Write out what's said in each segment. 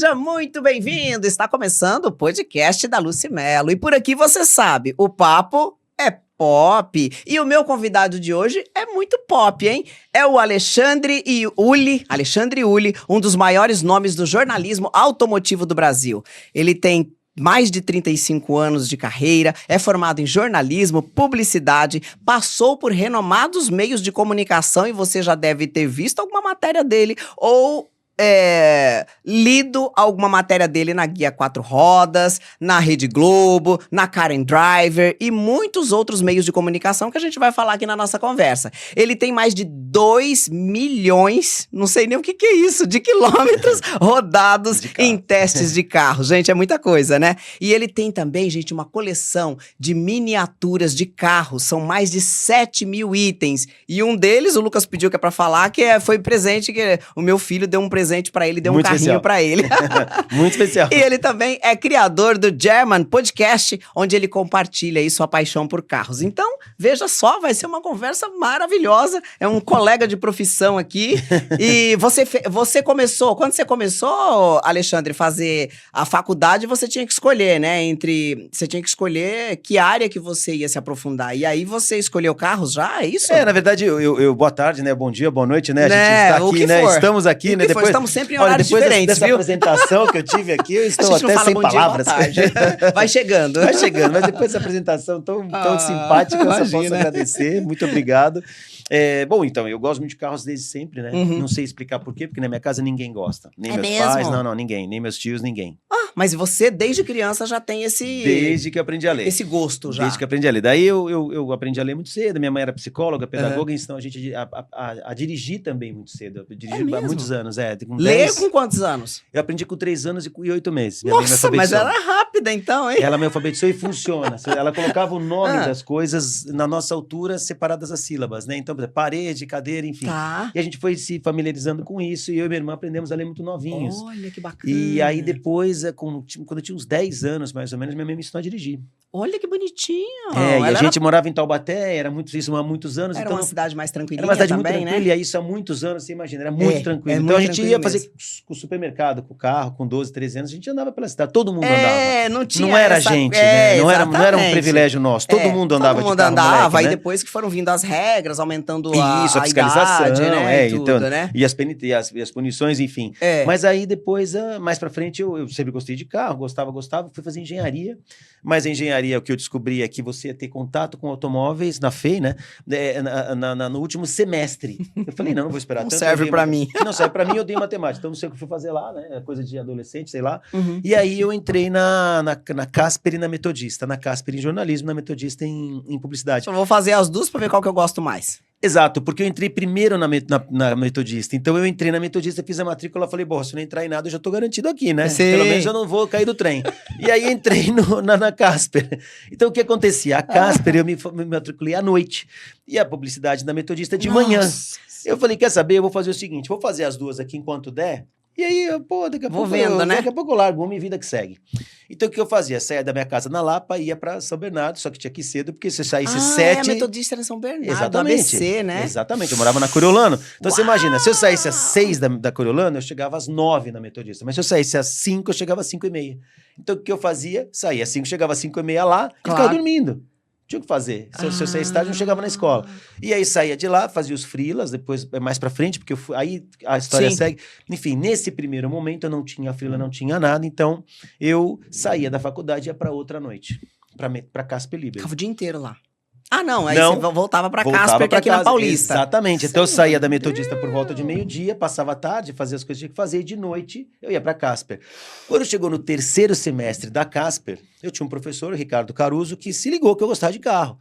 Seja muito bem-vindo! Está começando o podcast da Lucy Mello. E por aqui você sabe, o papo é pop. E o meu convidado de hoje é muito pop, hein? É o Alexandre Uli, um dos maiores nomes do jornalismo automotivo do Brasil. Ele tem mais de 35 anos de carreira, é formado em jornalismo, publicidade, passou por renomados meios de comunicação e você já deve ter visto alguma matéria dele ou lido alguma matéria dele na Guia Quatro Rodas, na Rede Globo, na Karen Driver e muitos outros meios de comunicação que a gente vai falar aqui na nossa conversa. Ele tem mais de 2 milhões, não sei nem o que é isso, de quilômetros rodados em testes de carro. Gente, é muita coisa, né? E ele tem também, gente, uma coleção de miniaturas de carros. São mais de 7 mil itens. E um deles, o Lucas pediu que é pra falar, foi presente que o meu filho deu um presente pra ele, deu um carrinho pra ele. Muito especial. E ele também é criador do German Podcast, onde ele compartilha aí sua paixão por carros. Então, veja só, vai ser uma conversa maravilhosa. É um colega de profissão aqui. E você começou, quando você começou, Alexandre, fazer a faculdade, você tinha que escolher, né? Você tinha que escolher que área que você ia se aprofundar. E aí você escolheu carros já, é isso? Na verdade, boa tarde, né? Bom dia, boa noite, né? A gente está aqui, né? For. Estamos aqui, né? Depois, estamos sempre em horários diferentes, dessa viu? apresentação que eu tive aqui, eu estou até sem palavras. Vai chegando. Vai chegando, mas depois dessa apresentação tão simpática, eu só posso agradecer. Muito obrigado. Bom, então, eu gosto muito de carros desde sempre, né? Não sei explicar por quê, porque na minha casa ninguém gosta. Nem meus pais, não, ninguém. Nem meus tios, ninguém. Mas você, desde criança, já tem esse... Desde que eu aprendi a ler. Esse gosto já. Desde que eu aprendi a ler. Daí eu aprendi a ler muito cedo. Minha mãe era psicóloga, pedagoga, então a gente a dirigir também muito cedo. Eu dirigi há muitos anos. Ler com quantos anos? Eu aprendi com 3 anos e 8 meses. Nossa, mas ela é rápida então, hein? Ela me alfabetizou e funciona. Ela colocava o nome das coisas na nossa altura, separadas as sílabas, né? Então, parede, cadeira, enfim. Tá. E a gente foi se familiarizando com isso e eu e minha irmã aprendemos a ler muito novinhos. Olha, que bacana. E aí depois, quando eu tinha uns 10 anos, mais ou menos, minha mãe me ensinou a dirigir. Olha que bonitinho. E a gente morava em Taubaté, isso há muitos anos. Era então, uma cidade mais tranquilinha também. Era uma cidade também, muito tranquila, né? e isso há muitos anos, você imagina, era muito tranquilo. Então muito a gente ia fazer com o supermercado, com o carro, com 12, 13 anos, a gente andava pela cidade, todo mundo andava. Não tinha não era gente, né? Não era um privilégio nosso, todo mundo andava de carro. Todo mundo andava, moleque, aí né? depois que foram vindo as regras, aumentando a fiscalização, idade, né? E tudo, né? E as punições, enfim. Mas aí depois, mais pra frente, eu sempre gostei de carro, gostava, fui fazer engenharia, mas a engenharia, o que eu descobri é que você ia ter contato com automóveis na FEI, né? No último semestre. Eu falei, não vou esperar tanto. Não serve pra mim. Não serve pra mim, eu dei matemática. Então não sei o que eu fui fazer lá, né? É coisa de adolescente, sei lá. E aí eu entrei na Casper e na Metodista. Na Casper em jornalismo, na Metodista em publicidade. Eu vou fazer as duas pra ver qual que eu gosto mais. Exato, porque eu entrei primeiro na Metodista. Então eu entrei na Metodista, fiz a matrícula, falei, bom, se eu não entrar em nada, eu já tô garantido aqui, né? Sim. Pelo menos eu não vou cair do trem. E aí entrei na Casper. Então o que acontecia? A Casper, eu me matriculei à noite. E a publicidade da Metodista de manhã. Eu falei, quer saber? Eu vou fazer o seguinte, vou fazer as duas aqui enquanto der. E aí, daqui a pouco eu largo uma e vida que segue. Então, o que eu fazia? Saía da minha casa na Lapa, ia pra São Bernardo, só que tinha que ir cedo, porque se eu saísse 7... a Metodista era em São Bernardo, exatamente, ABC, né? Exatamente, eu morava na Coriolano. Então, você imagina, se eu saísse às 6 da Coriolano, eu chegava às 9 na Metodista. Mas se eu saísse às 5, eu chegava às 5:30. Então, o que eu fazia? Saía às 5, chegava às 5:30 lá e ficava dormindo. Tinha o que fazer. Se eu saísse tarde, eu não chegava na escola. E aí saía de lá, fazia os freelas, depois mais pra frente, porque aí a história segue. Enfim, nesse primeiro momento eu não tinha freela, não tinha nada, então eu saía da faculdade e ia pra outra noite, pra Casper Liber. Ficava o dia inteiro lá. Aí você voltava pra Casper, que é aqui na Paulista. Exatamente. Então eu saía da Metodista por volta de meio-dia, passava a tarde, fazia as coisas que tinha que fazer, e de noite eu ia pra Casper. Quando chegou no 3º semestre da Casper, eu tinha um professor, o Ricardo Caruso, que se ligou que eu gostava de carro.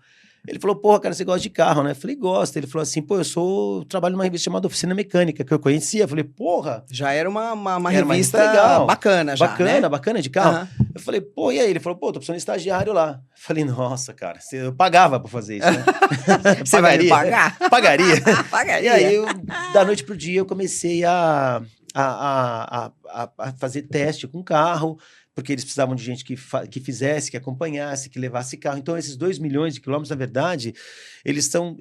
Ele falou, porra, cara, você gosta de carro, né? Eu falei, gosto. Ele falou assim, eu trabalho numa revista chamada Oficina Mecânica, que eu conhecia. Eu falei, porra. Já era uma revista legal. Bacana já, Bacana de carro. Eu falei, e aí? Ele falou, tô precisando de estagiário lá. Eu falei, nossa, cara, eu pagava pra fazer isso, né? Você vai me pagar? Pagaria. Pagaria. E aí, da noite pro dia, eu comecei a a fazer teste com carro, porque eles precisavam de gente que fizesse, que acompanhasse, que levasse carro. Então, esses 2 milhões de quilômetros, na verdade, eles são...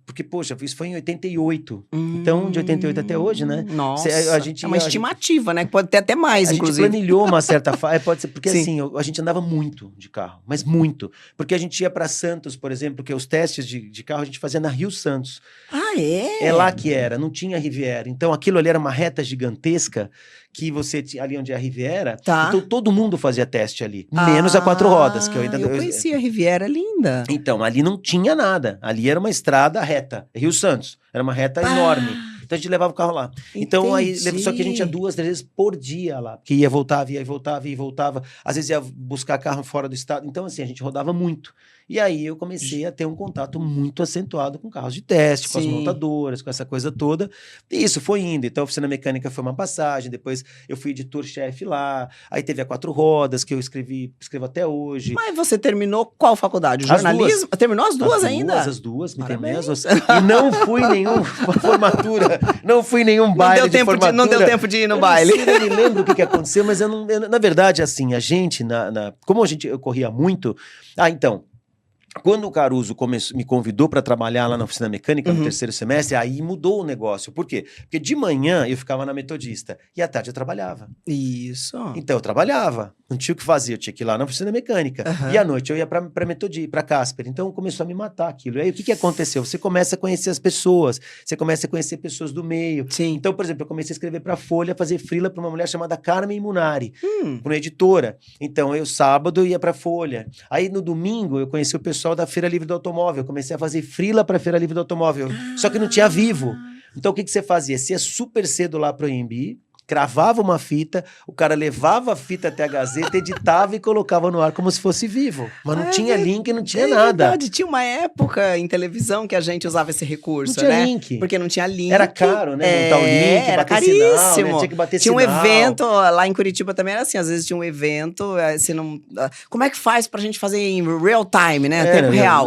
Porque, poxa, isso foi em 88. Então, de 88 até hoje, né? Nossa, a gente, é uma estimativa, né? Que pode ter até mais, inclusive. A gente planilhou uma certa fase, pode ser, porque Sim. assim, a gente andava muito de carro, mas muito. Porque a gente ia para Santos, por exemplo, que os testes de carro a gente fazia na Rio Santos. Ah, é? É lá que era, não tinha Riviera. Então, aquilo ali era uma reta gigantesca que você tinha ali onde é a Riviera. Tá. Então, todo mundo fazia teste ali. Menos a 4 rodas, que eu ainda... Eu conhecia a Riviera, linda. Então, ali não tinha nada. Ali era uma estrada reta. Rio Santos. Era uma reta enorme. Então, a gente levava o carro lá. Então, aí, só que a gente ia 2, 3 vezes por dia lá. Porque ia, voltava, ia, voltava, ia, voltava. Às vezes ia buscar carro fora do estado. Então, assim, a gente rodava muito. E aí eu comecei a ter um contato muito acentuado com carros de teste, com as montadoras, com essa coisa toda. E isso foi indo. Então, a oficina mecânica foi uma passagem. Depois eu fui editor-chefe lá. Aí teve a 4 rodas, que eu escrevo até hoje. Mas você terminou qual faculdade? O jornalismo? Terminou as duas ainda? As duas, me tem mesmo. E não fui nenhuma formatura, não fui nenhum baile de formatura. Não deu tempo de ir no baile. Eu me lembro o que aconteceu, mas na verdade, assim, a gente, como eu corria muito... então... Quando o Caruso me convidou para trabalhar lá na oficina mecânica no 3º semestre, aí mudou o negócio. Por quê? Porque de manhã eu ficava na Metodista e à tarde eu trabalhava. Isso. Então eu trabalhava, não tinha o que fazer, eu tinha que ir lá na oficina mecânica. E à noite eu ia para Metodista, para Casper. Então começou a me matar aquilo. E aí o que aconteceu? Você começa a conhecer as pessoas, você começa a conhecer pessoas do meio. Sim. Então, por exemplo, eu comecei a escrever para a Folha, fazer freela para uma mulher chamada Carmen Munari, uma editora. Então eu sábado ia para a Folha. Aí no domingo eu conheci o pessoal da Feira Livre do Automóvel, eu comecei a fazer freela para a Feira Livre do Automóvel, só que não tinha vivo. Então o que você fazia? Você ia super cedo lá para o AMB, cravava uma fita, o cara levava a fita até a Gazeta, editava e colocava no ar como se fosse vivo. Mas não tinha link, não tinha nada. Verdade. Tinha uma época em televisão que a gente usava esse recurso, não tinha né? link. Porque não tinha link. Era caro, né? Montar o link, era bater caríssimo. sinal, né? Tinha que bater tinha sinal. Um evento, lá em Curitiba também era assim, às vezes tinha um evento, você não... Como é que faz pra gente fazer em real time, né? Tempo real.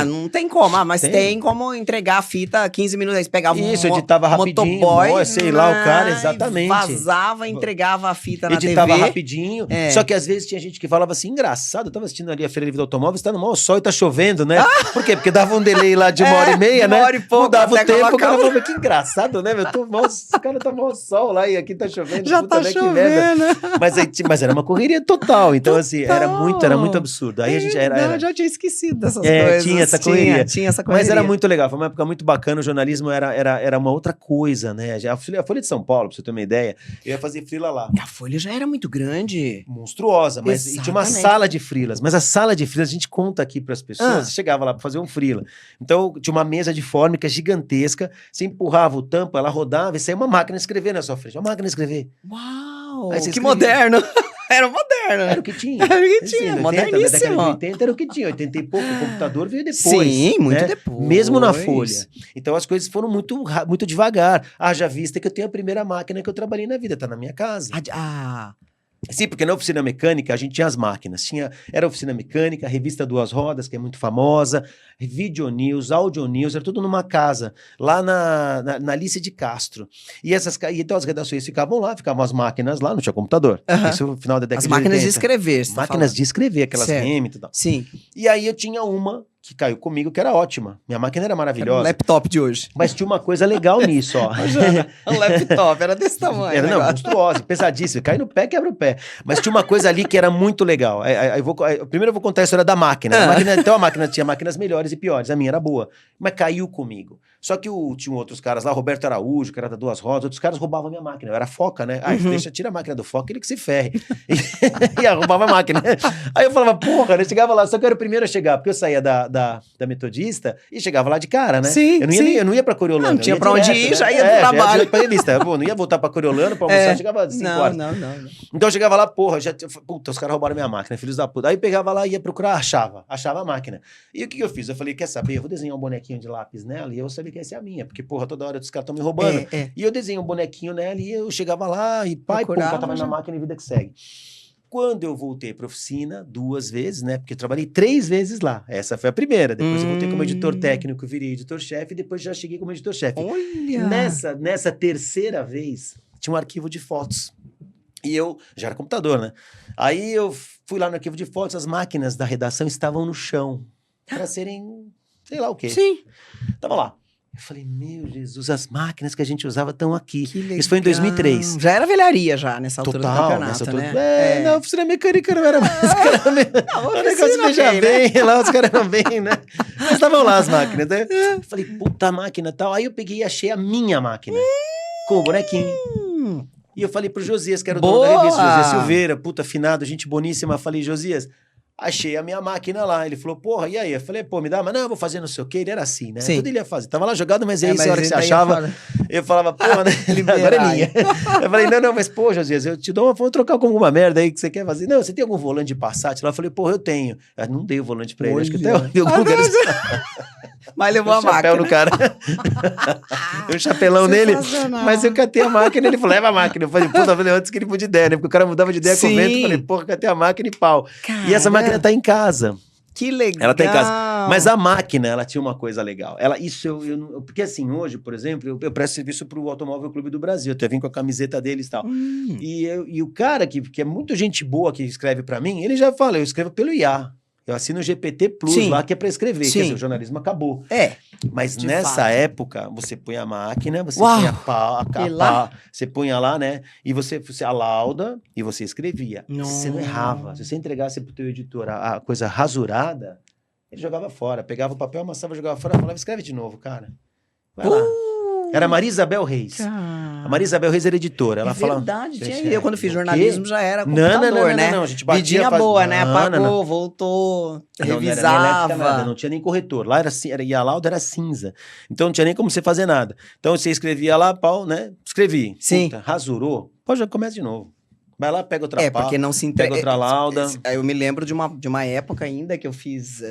Não tem como. Mas tem como entregar a fita 15 minutos, aí você pegava editava rapidinho, motoboy, sei lá, o cara, exatamente. Vazava, entregava a fita na editava TV. rapidinho. Só que às vezes tinha gente que falava assim, engraçado, eu tava assistindo ali a Feira Livre do Automóvel, está no maior sol e tá chovendo, né? Por quê? Porque dava um delay lá de 1h30, né? 1 hora e pouco, mudava o tempo, o cara acaba... falava, que engraçado, né? O cara tá maior sol lá e aqui tá chovendo. Já puta, tá né? chovendo. Que merda. Mas era uma correria total, então assim, era muito absurdo. Aí a gente Eu já tinha esquecido dessas coisas. Tinha essa correria. Tinha essa correria. Mas era muito legal, foi uma época muito bacana, o jornalismo era uma outra coisa, né? A Folha de São Paulo, pra você ter uma ideia, eu ia fazer freela lá. A Folha já era muito grande. Monstruosa, mas tinha uma sala de freelas. Mas a sala de freelas, a gente conta aqui para as pessoas, chegava lá para fazer um freela. Então, tinha uma mesa de fórmica gigantesca, você empurrava o tampo, ela rodava e saía uma máquina escrever na sua frente. Uma máquina escrever. Uau! Que escrevia. Moderno! Era moderno. Era o que tinha. Era o que tinha, assim, moderníssimo. Na década de 80 era o que tinha. 80 e pouco, o computador veio depois. Sim, muito né? depois. Mesmo na Folha. Então as coisas foram muito devagar. Já vista que eu tenho a primeira máquina que eu trabalhei na vida, tá na minha casa. Sim, porque na oficina mecânica a gente tinha as máquinas. Era a oficina mecânica, a revista Duas Rodas, que é muito famosa, Video News, Audio News, era tudo numa casa, lá na Alice de Castro. Então as redações ficavam as máquinas lá, não tinha computador. Isso no final da década de 80. As máquinas de escrever, máquinas de escrever, aquelas REM e tal. Sim. E aí eu tinha uma que caiu comigo, que era ótima. Minha máquina era maravilhosa. Era um laptop de hoje. Mas tinha uma coisa legal nisso, ó. Um laptop, era desse tamanho. Era, monstruosa, pesadíssima. Cai no pé, quebra o pé. Mas tinha uma coisa ali que era muito legal. Primeiro eu vou contar a história da máquina. Então a máquina tinha máquinas melhores e piores. A minha era boa. Mas caiu comigo. Só que tinha outros caras lá, Roberto Araújo, que era da Duas Rodas, outros caras roubavam a minha máquina. Eu era Foca, né? Tira a máquina do Foca, ele que se ferre. E roubava a máquina. Aí eu falava, porra, eu chegava lá, só que eu era o primeiro a chegar, porque eu saía da Metodista e chegava lá de cara, né? Sim, eu não ia pra Coriolano. Não tinha pra onde ir, já ia do trabalho. Já ia pra revista. Não ia voltar pra Coriolano pra almoçar, chegava às 5 horas. Não. Então eu chegava lá, porra, puta, os caras roubaram minha máquina, filhos da puta. Aí pegava lá, ia procurar, achava a máquina. E o que eu fiz? Eu falei, quer saber? Eu vou desenhar um bonequinho de lápis nela e eu vou saber que essa é a minha, porque, porra, toda hora os caras estão me roubando. E eu desenhei um bonequinho nela e eu chegava lá e pai, pô, tava na máquina e vida que segue. Quando eu voltei para a oficina, 2 vezes, né? Porque eu trabalhei 3 vezes lá. Essa foi a primeira. Depois eu voltei como editor técnico, virei editor-chefe e depois já cheguei como editor-chefe. Olha! Nessa terceira vez, tinha um arquivo de fotos. E eu, já era computador, né? Aí eu fui lá no arquivo de fotos, as máquinas da redação estavam no chão, para serem, sei lá o quê. Sim. Tava lá. Eu falei, meu Jesus, as máquinas que a gente usava estão aqui. Que legal. Isso foi em 2003. Já era velharia já, nessa altura do campeonato, nessa altura. né? Não, oficina mecânica não era mais. O negócio veja bem, lá os caras não bem, né? Mas estavam lá as máquinas. Né? Eu falei, puta máquina e tal. Aí eu peguei e achei a minha máquina, com o bonequinho. E eu falei pro Josias, que era o dono da revista, Josias Silveira, puta afinado, gente boníssima. Falei, Josias, achei a minha máquina lá. Ele falou, porra, e aí? Eu falei, pô, me dá, mas não, eu vou fazer não sei o quê. Ele era assim, né? Sim. Tudo ele ia fazer. Tava lá jogado, mas aí, mas a hora que você daí achava, eu falava, porra, né? Agora é minha. Eu falei, não, mas pô, Josias, eu te dou uma, vamos trocar com alguma merda aí que você quer fazer. Não, você tem algum volante de Passat lá? Eu falei, porra, eu tenho. Eu não dei o volante pra ele, acho que até em algum lugar. Mas levou a chapéu máquina. no cara. Um chapelão nele. Mas eu catei a máquina, ele falou, leva a máquina. Eu falei, puta, antes que ele mude ideia, né? Porque o cara mudava de ideia com o vento. Eu falei, porra, catei a máquina e pau. Cara, E essa máquina tá em casa. Que legal. Ela tá em casa. Mas a máquina, ela tinha uma coisa legal. Porque assim, hoje, por exemplo, eu presto serviço pro Automóvel Clube do Brasil. Eu até vim com a camiseta deles e tal. E o cara que é muito gente boa que escreve pra mim, ele já fala, eu escrevo pelo IA. Eu assino o GPT Plus Sim. lá, que é pra escrever. Sim. Quer dizer, o jornalismo acabou. Mas de nessa fato. época, você põe a máquina, você Uau! põe a pá, E lá? você punha lá, né? E você a lauda e você escrevia. Você não Nossa. errava. Se você entregasse pro teu editor a coisa rasurada, ele jogava fora. Pegava o papel, amassava, jogava fora, falava, escreve de novo, cara. Vai lá. Era a Maria Isabel Reis. A Maria Isabel Reis era editora. Ela fala. Verdade, tinha. Deixa- Eu quando fiz o jornalismo quê? já era computador, né? Não, a gente batia, Vidinha faz- boa, né? Não, Apagou, não. voltou, Não era nem elétrica, revisava. nada, não tinha nem corretor. Lá e a lauda era cinza. Então não tinha nem como você fazer nada. Então você escrevia lá, pau, né? Escrevi. Sim. Puta, rasurou. Pô, já começa de novo. Vai lá, pega outra pá, Porque não se pega outra lauda. Eu me lembro de uma época ainda que eu fiz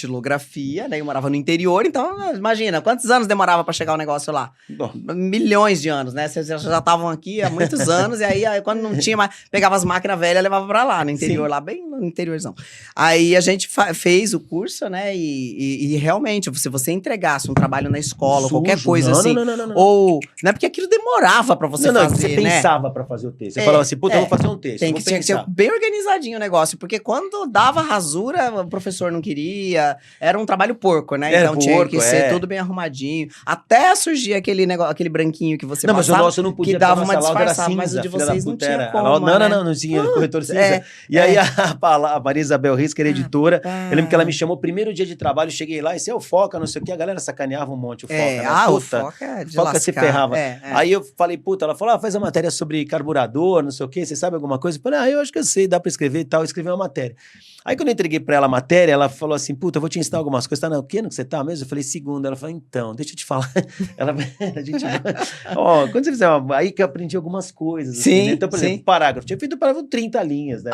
datilografia, né? Eu morava no interior, então imagina, quantos anos demorava pra chegar o negócio lá? Bom, Milhões de anos, né? Vocês já estavam aqui há muitos anos, e aí quando não tinha mais, pegava as máquinas velhas e levava pra lá, no interior, Sim. lá bem no interiorzão. Aí a gente fez o curso, né? E realmente, se você entregasse um trabalho na escola, sujo. qualquer coisa Não, assim, não. ou... Né? Porque aquilo demorava pra você Não, fazer, você né? pensava pra fazer o texto. Você falava assim, puta, eu vou fazer um texto. Tinha vou que ser pensar. bem organizadinho o negócio, porque quando dava rasura, o professor não queria, era um trabalho porco, né? Era Então tinha porco, que ser tudo bem arrumadinho, até surgir aquele negócio, aquele branquinho que você Não, mas o passava, nosso não podia, que dava porque uma a nossa lauda era disfarçada, mas o cinza, de filha da vocês não puta, tinha era. A como, lauda- né? Não tinha corretor cinza. E aí a Maria Isabel Reis, que era editora, eu lembro que ela me chamou, primeiro dia de trabalho, cheguei lá, esse é o Foca, não sei o que, a galera sacaneava um monte o Foca, né? O Puta, Foca é de Foca se lascar. ferrava. Aí eu falei, puta, ela falou, faz a matéria sobre carburador, não sei o que, você sabe alguma coisa? Eu falei, eu acho que eu sei, dá pra escrever e tal, eu escrevi uma matéria. Aí quando eu entreguei pra ela a matéria, ela falou assim, puta, eu vou te ensinar algumas coisas. Tá, não, o que que você tá mesmo? Eu falei, segunda. Ela falou, então, deixa eu te falar. Ela, a gente, quando você fizer aí que eu aprendi algumas coisas. Assim, Sim, né? Então, por sim. exemplo, parágrafo. Tinha feito parágrafo 30 linhas, né?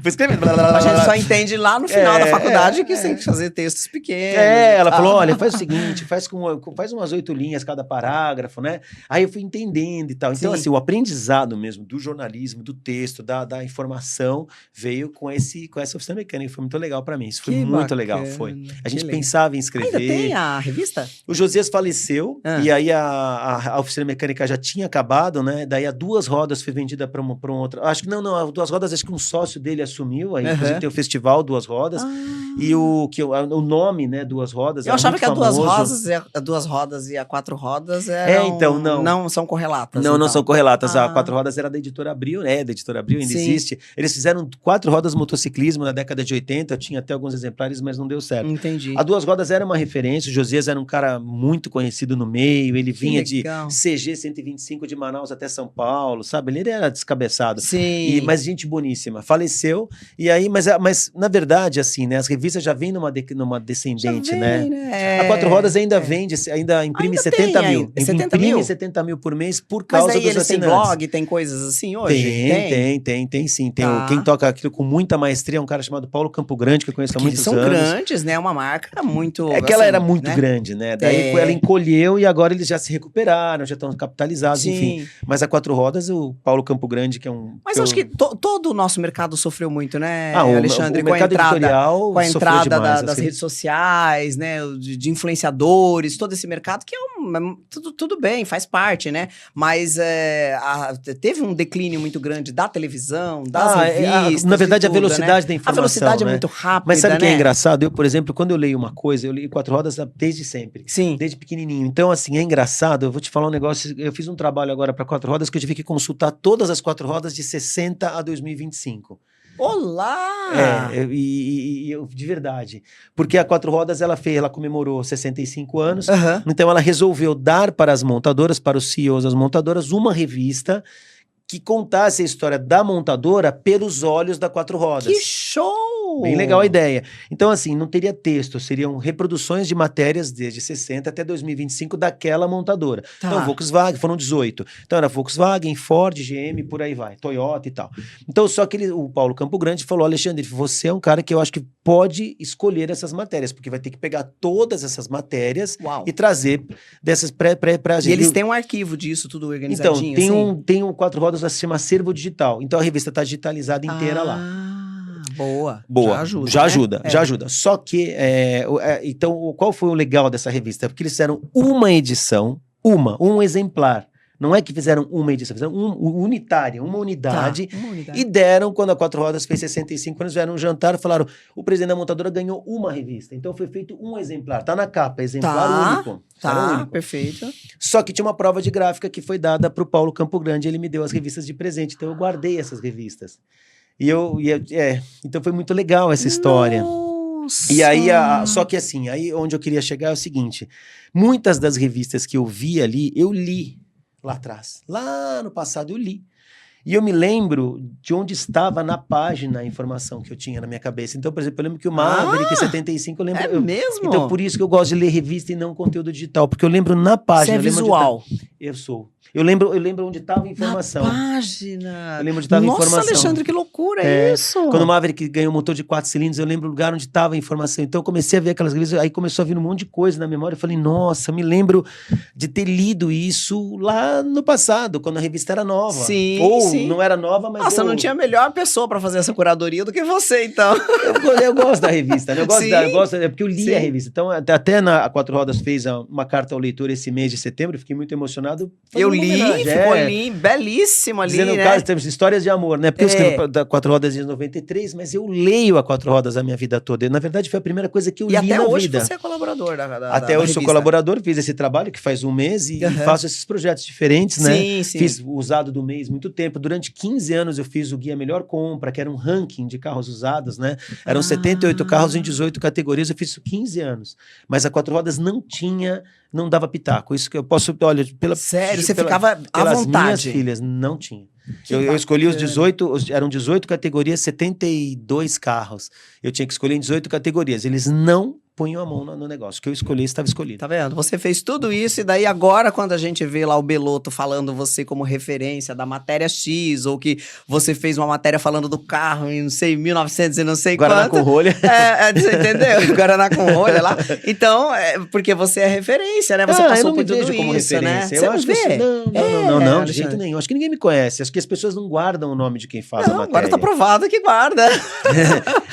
Fui escrevendo. A gente só entende lá no final da faculdade que você tem que fazer textos pequenos. Ela falou, olha, faz o seguinte, faz umas 8 linhas cada parágrafo, né? Aí eu fui entendendo e tal. Então, Sim. assim, o aprendizado mesmo do jornalismo, do texto, da informação, veio com essa oficina mecânica. Foi muito legal pra mim. Isso foi Que muito bacana, legal, foi. A gente que legal. pensava em escrever. Ainda tem a revista? O Josias faleceu, Ah. e aí a oficina mecânica já tinha acabado, né? Daí a Duas Rodas foi vendida para um outro. Acho que não, a Duas Rodas, acho que um sócio dele assumiu. Aí, inclusive, tem o festival Duas Rodas. E o nome, né, Duas Rodas. Eu achava que a famoso. Duas Rodas e a Quatro Rodas eram, então, não. Não são correlatas. Não, não então. são correlatas. A Quatro Rodas era da Editora Abril, né? Da Editora Abril, ainda Sim. existe. Eles fizeram 4 rodas motociclismo na década de 80. Eu tinha até alguns exemplares, mas não deu certo. Entendi. A Duas Rodas era uma referência. O Josias era um cara muito conhecido no meio. Ele vinha de legal. CG 125 de Manaus até São Paulo, sabe? Ele era descabeçado. Sim. Mas gente boníssima. Faleceu. E aí, mas na verdade, assim, né? As revistas já vêm numa descendente, Já né? vem, né? A Quatro Rodas ainda vende, ainda imprime Ainda 70 tem mil. ainda. 70 imprime mil? 70 mil por mês por Mas causa aí dos eles têm assinantes. blog, tem coisas assim hoje? Tem sim. Tem Tá. quem toca aquilo com muita maestria é um cara chamado Paulo Campo Grande, que eu conheço há Porque eles muitos são anos. grandes, né? Uma marca muito... É que ela assim, era muito né? grande, né? Daí ela encolheu e agora eles já se recuperaram, já estão capitalizados, Sim. enfim. Mas a Quatro Rodas, o Paulo Campo Grande, que é um... Mas acho que todo o nosso mercado sofreu muito, né, o Alexandre? mercado editorial com a sofreu entrada demais, das assim. redes sociais, né? De influenciadores, todo esse mercado que é tudo bem, faz parte, né? Mas teve um declínio muito grande da televisão, das revistas. Na verdade, e tudo, a velocidade da né? informação. A velocidade né? é muito rápida, Mas sabe o que né? é engraçado? Eu, por exemplo, quando eu leio uma coisa, eu li Quatro Rodas desde sempre. Sim. Desde pequenininho. Então, assim, é engraçado. Eu vou te falar um negócio. Eu fiz um trabalho agora para Quatro Rodas que eu tive que consultar todas as Quatro Rodas de 60 a 2025. Olá! De verdade. Porque a Quatro Rodas, ela comemorou 65 anos. Aham. Então, ela resolveu dar para as montadoras, para os CEOs das montadoras, uma revista que contasse a história da montadora pelos olhos da Quatro Rodas. Que show! Bem legal a ideia. Então, assim, não teria texto, seriam reproduções de matérias desde 60 até 2025 daquela montadora. Tá. Então, Volkswagen, foram 18. Então, era Volkswagen, Ford, GM, por aí vai, Toyota e tal. Então, só que o Paulo Campo Grande falou, Alexandre, você é um cara que eu acho que pode escolher essas matérias, porque vai ter que pegar todas essas matérias Uau. e trazer dessas pra gente. E eles têm um arquivo disso, tudo organizadinho, Então, tem um Quatro Rodas que se chama Acervo Digital. Então, a revista está digitalizada inteira lá. Boa. Boa. Já ajuda, né? já ajuda. Só que, então, qual foi o legal dessa revista? Porque eles fizeram uma edição, um exemplar. Não é que fizeram uma edição, fizeram unitária, uma unidade. Tá, uma unidade. E deram, quando a Quatro Rodas fez 65 anos, vieram um jantar e falaram, o presidente da montadora ganhou uma revista. Então foi feito um exemplar. Tá na capa, exemplar único. Era único. Perfeito. Só que tinha uma prova de gráfica que foi dada para o Paulo Campo Grande. Ele me deu as revistas de presente. Então eu guardei essas revistas. Então foi muito legal essa história. Nossa. E aí, só que assim, aí onde eu queria chegar é o seguinte: muitas das revistas que eu vi ali, eu li lá atrás. Lá no passado eu li. E eu me lembro de onde estava na página a informação que eu tinha na minha cabeça. Então, por exemplo, eu lembro que o Maverick 75, eu lembro... É mesmo? Então, por isso que eu gosto de ler revista e não conteúdo digital. Porque eu lembro na página... Você é visual. Eu sou. Eu lembro onde estava a informação. Na página. Eu lembro onde estava a informação. Nossa, Alexandre, que loucura isso. Quando o Maverick ganhou um motor de 4 cilindros, eu lembro o lugar onde estava a informação. Então eu comecei a ver aquelas revistas, aí começou a vir um monte de coisa na memória. Eu falei, nossa, me lembro de ter lido isso lá no passado, quando a revista era nova. Sim, Ou sim. não era nova, mas... Nossa, não tinha melhor pessoa pra fazer essa curadoria do que você, então. Eu gosto da revista, né? Porque eu li Sim. a revista. Então, até a Quatro Rodas fez uma carta ao leitor esse mês de setembro, eu fiquei muito emocionado. Eu li, ficou belíssimo ali, dizendo, né? Caso, temos histórias de amor, né? Porque eu escrevo da Quatro Rodas desde 93, mas eu leio a Quatro Rodas a minha vida toda. Na verdade, foi a primeira coisa que eu li na vida. E até hoje você é colaborador Até hoje sou colaborador, fiz esse trabalho que faz um mês e faço esses projetos diferentes, né? Sim, sim. Fiz o usado do mês muito tempo. Durante 15 anos eu fiz o Guia Melhor Compra, que era um ranking de carros usados, né? Eram 78 carros em 18 categorias, eu fiz isso 15 anos. Mas a Quatro Rodas não dava pitaco. Isso que eu posso, olha, Sério, você ficava à vontade. Minhas filhas, não tinha. Eu escolhi os 18, eram 18 categorias, 72 carros. Eu tinha que escolher em 18 categorias. Eles não punham a mão no negócio. O que eu escolhi estava escolhido. Tá vendo? Você fez tudo isso e daí agora quando a gente vê lá o Belotto falando você como referência da matéria X ou que você fez uma matéria falando do carro em, não sei, 1900 e não sei Guaraná quanto. com rolha. Você entendeu? Guaraná com rolha lá. Então, porque você é referência, né? Você passou por tudo como isso, referência. né? Eu acho vê? que não, de jeito Alexandre. nenhum. Acho que ninguém me conhece. Acho que as pessoas não guardam o nome de quem faz a Não, matéria. agora tá provado que guarda.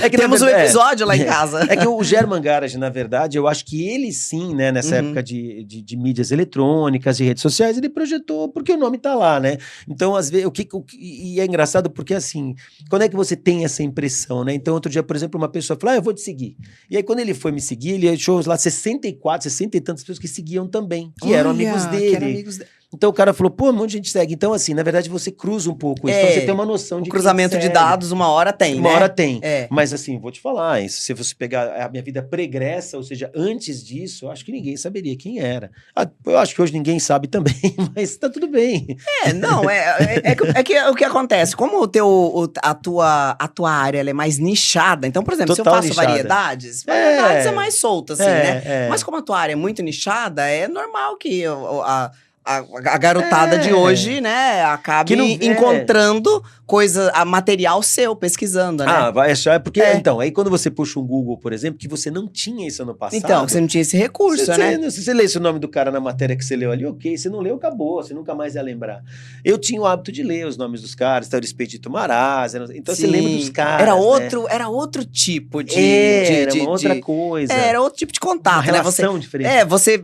É que, Temos um episódio lá em casa. É que o German Garage, na verdade, eu acho que ele sim, né, nessa época de mídias eletrônicas, de redes sociais, ele projetou, porque o nome tá lá, né? Então, às vezes, e é engraçado porque, assim, quando é que você tem essa impressão, né? Então, outro dia, por exemplo, uma pessoa falou, eu vou te seguir. E aí, quando ele foi me seguir, ele achou lá 60 e tantas pessoas que seguiam também, que eram amigos dele. Então o cara falou, pô, um monte de gente segue. Então, assim, na verdade, você cruza um pouco isso, pra você ter uma noção de cruzamento de dados, uma hora tem, Uma né? hora tem. É. Mas, assim, vou te falar, isso, se você pegar a minha vida pregressa, ou seja, antes disso, eu acho que ninguém saberia quem era. Eu acho que hoje ninguém sabe também, mas tá tudo bem. Que o que acontece, como a tua área ela é mais nichada, então, por exemplo, Total se eu faço nichada. variedades é mais solta, assim, né? Mas como a tua área é muito nichada, é normal que a garotada de hoje, né, acabe Que não vê. encontrando material seu, pesquisando, né? Ah, vai achar. Porque, É. então, aí quando você puxa um Google, por exemplo, que você não tinha isso no passado. Então, você não tinha esse recurso, né? Se você lesse o nome do cara na matéria que você leu ali, ok. Se não leu, acabou. Você nunca mais ia lembrar. Eu tinha o hábito de ler os nomes dos caras. Então, era Expedito Maraz. Então, você lembra dos caras. Era outro tipo de... Era uma outra coisa. Era outro tipo de contato, Uma né? relação diferente.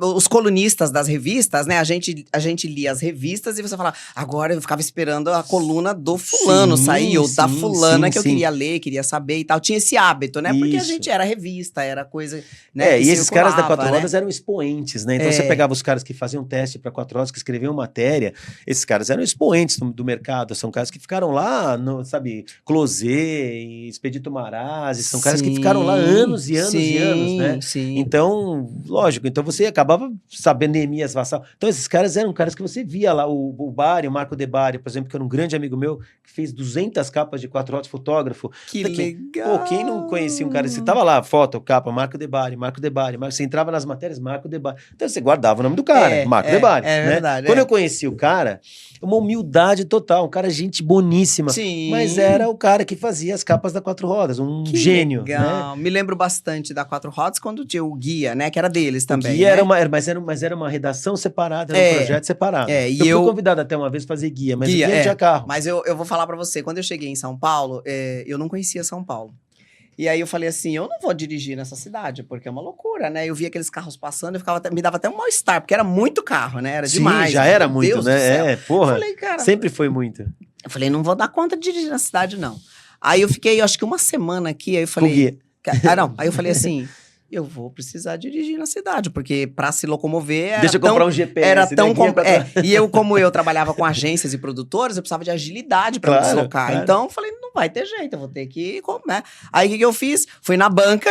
Os colunistas das revistas, né? A gente lia as revistas e você falava, agora eu ficava esperando a coluna do fulano sair, ou da fulana que eu queria ler, queria saber e tal. Tinha esse hábito, né? Porque a gente era revista, era coisa, né? E esses caras da Quatro né? Rodas eram expoentes, né? Então você pegava os caras que faziam teste para Quatro Rodas, que escreviam matéria, esses caras eram expoentes do mercado, são caras que ficaram lá, sabe, Closet, Expedito Maraz, são caras que ficaram lá anos e anos e anos, né? Sim. Então, lógico, então você acabava sabendo Neemias Vassal. Então esses caras eram caras que você via lá, o Bari, o Marco De Bari, por exemplo, que era um grande amigo meu, que fez 200 capas de Quatro Rodas, fotógrafo. Que legal! Pô, quem não conhecia um cara, você tava lá, foto, capa, Marco De Bari, você entrava nas matérias, Marco De Bari. Então você guardava o nome do cara, Marco De Bari. É né? verdade. Quando eu conheci o cara, uma humildade total, um cara gente boníssima. Sim. Mas era o cara que fazia as capas da Quatro Rodas, um Que gênio. legal. Né? Me lembro bastante da Quatro Rodas quando tinha o guia, né? Que era deles também. O guia né? mas era uma redação separada, era um projeto separado. Eu fui convidado até uma vez a fazer guia, mas guia, o guia não tinha carro. Mas eu vou falar pra você, quando eu cheguei em São Paulo, eu não conhecia São Paulo. E aí eu falei assim, eu não vou dirigir nessa cidade, porque é uma loucura, né? Eu via aqueles carros passando, me dava até um mal-estar, porque era muito carro, né? Era demais. Já era Meu muito, Deus do né? céu. Porra. Eu falei, cara, sempre foi muito. Eu falei, não vou dar conta de dirigir na cidade, não. Aí eu fiquei, acho que uma semana aqui, aí eu falei... guia. Não, aí eu falei assim... Eu vou precisar dirigir na cidade, porque para se locomover Deixa eu comprar um GPS. Era tão E como eu trabalhava com agências e produtores, eu precisava de agilidade para me deslocar. Claro. Então, eu falei, não vai ter jeito, eu vou ter que... né? Aí, o que eu fiz? Fui na banca,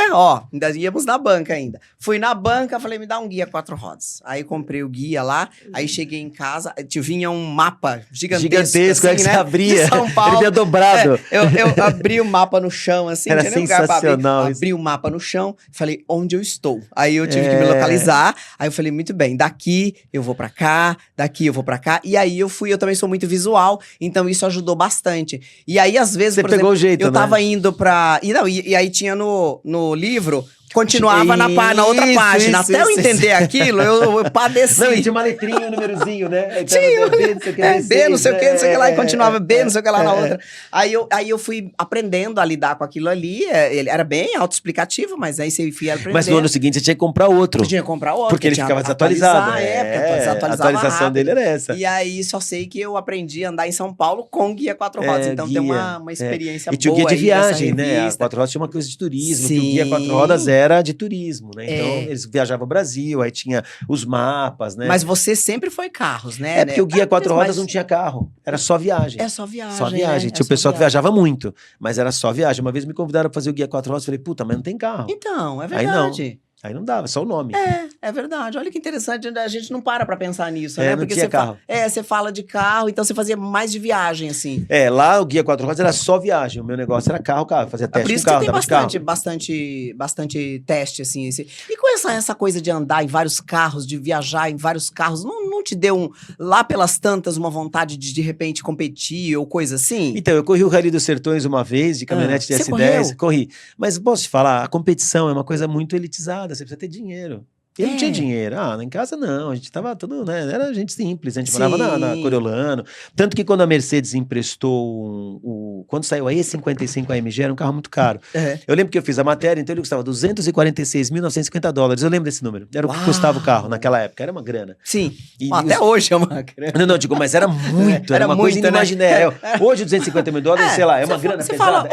ainda íamos na banca ainda. Fui na banca, falei, me dá um guia 4 rodas. Aí, comprei o guia lá, aí cheguei em casa, vinha um mapa gigantesco assim, que né? você abria. De São Paulo. Ele vinha dobrado. Eu abri o mapa no chão, assim. Era sensacional. Abri o mapa no chão, falei, onde eu estou? Aí eu tive que me localizar, aí eu falei, muito bem, daqui eu vou pra cá, daqui eu vou pra cá, e aí eu também sou muito visual, então isso ajudou bastante. E aí, às vezes, você por pegou exemplo, o jeito, eu tava indo pra... E aí tinha no livro... Continuava na outra página. Até eu entender aquilo, eu padeci. Não, e tinha uma letrinha, um númerozinho, né? Tinha. B, não sei o que, B, não sei o que, não sei o que lá, e continuava B, não sei o que lá na outra. Aí eu fui aprendendo a lidar com aquilo ali. Ele era bem autoexplicativo, mas aí você ia aprendendo. Mas no ano seguinte você tinha que comprar outro. Eu tinha que comprar outro. Porque ele ficava desatualizado. A atualização dele era essa. E aí só sei que eu aprendi a andar em São Paulo com guia 4 rodas. Então tem uma experiência boa. E tinha o guia de viagem, né? A 4 rodas tinha uma coisa de turismo. Que o guia 4 rodas era de turismo, né? Então eles viajavam ao Brasil, aí tinha os mapas, né? Mas você sempre foi carros, né? Porque o guia 4 rodas não tinha carro, era só viagem. É só viagem. Só viagem. Né? Tinha o pessoal que viajava muito, mas era só viagem. Uma vez me convidaram para fazer o guia 4 rodas, falei, puta, mas não tem carro. Então, é verdade. Aí não dava, só o nome. É verdade. Olha que interessante, a gente não para pensar nisso, né? Não Porque tinha carro. Você fala de carro, então você fazia mais de viagem, assim. Lá o guia 4 rodas era só viagem. O meu negócio era carro. Fazia teste por isso com carro, que tem bastante teste, assim. E com essa coisa de andar em vários carros, de viajar em vários carros, não te deu, lá pelas tantas, uma vontade de repente, competir ou coisa assim? Então, eu corri o Rally dos Sertões uma vez, de caminhonete de S10. Corri. Mas posso te falar, a competição é uma coisa muito elitizada. Você precisa ter dinheiro. Eu não tinha dinheiro. Em casa não. A gente tava tudo, né? Era gente simples. A gente morava na Coriolano. Tanto que quando a Mercedes emprestou quando saiu a E55 AMG, era um carro muito caro. Eu lembro que eu fiz a matéria, então ele custava $246.950. Eu lembro desse número. Era o que custava o carro naquela época. Era uma grana. Sim. Até hoje é uma grana. Não, digo, mas era muito. Era uma coisa inimaginária. Hoje, $250 mil, sei lá, é uma grana pesada.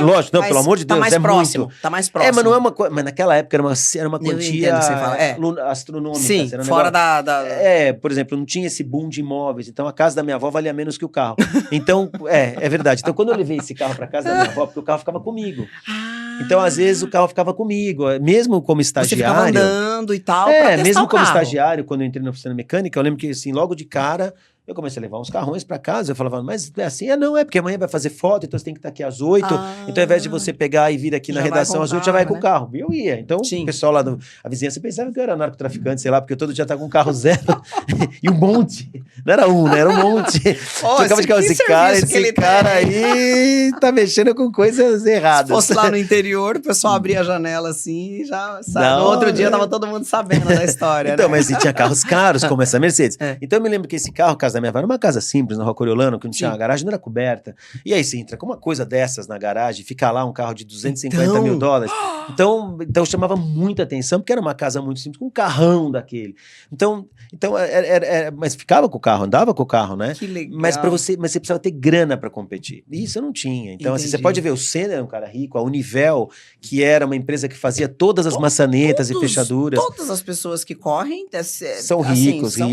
Lógico. Não, pelo amor de Deus, tá mais próximo, muito. Tá mais próximo. Mas não é uma coisa... Mas naquela época era uma quantia astronômica. Sim, fora da... por exemplo, não tinha esse boom de imóveis, então a casa da minha avó valia menos que o carro. Então, é verdade. Então, quando eu levei esse carro para casa da minha avó, porque o carro ficava comigo. Então, às vezes, o carro ficava comigo, mesmo como estagiário. Você ficava andando e tal, mesmo como estagiário, quando eu entrei na oficina mecânica, eu lembro que, assim, logo de cara, Eu comecei a levar uns carrões pra casa, eu falava, mas é assim? Não, é porque amanhã vai fazer foto, então você tem que estar aqui às 8. Então, ao invés de você pegar e vir aqui na Já vai redação com às 8, carro, já vai com né? o carro. Eu ia. Então, Sim. o pessoal lá a vizinhança pensava que eu era narcotraficante, sei lá, porque eu todo dia tava com um carro zero e um monte. Não era um, né? Era um monte. Trocava de carro. Esse cara aí tá mexendo com coisas erradas. Se fosse lá no interior, o pessoal abria a janela assim e já sabe. No outro dia tava todo mundo sabendo da história, então, né? mas tinha carros caros, como essa Mercedes. É. Então eu me lembro que esse carro, a casa da minha avó, era uma casa simples, na Rua Coriolano, que não tinha uma garagem, não era coberta. E aí você entra com uma coisa dessas na garagem, fica lá um carro de 250 mil dólares. Então chamava muita atenção, porque era uma casa muito simples, com um carrão daquele. Então mas ficava com o carro, andava com o carro, né? Que legal. Mas você precisava ter grana para competir. E isso eu não tinha. Então, assim, você pode ver, o Senna era um cara rico, a Univel, que era uma empresa que fazia todas as maçanetas e fechaduras. Todas as pessoas que correm são ricos, são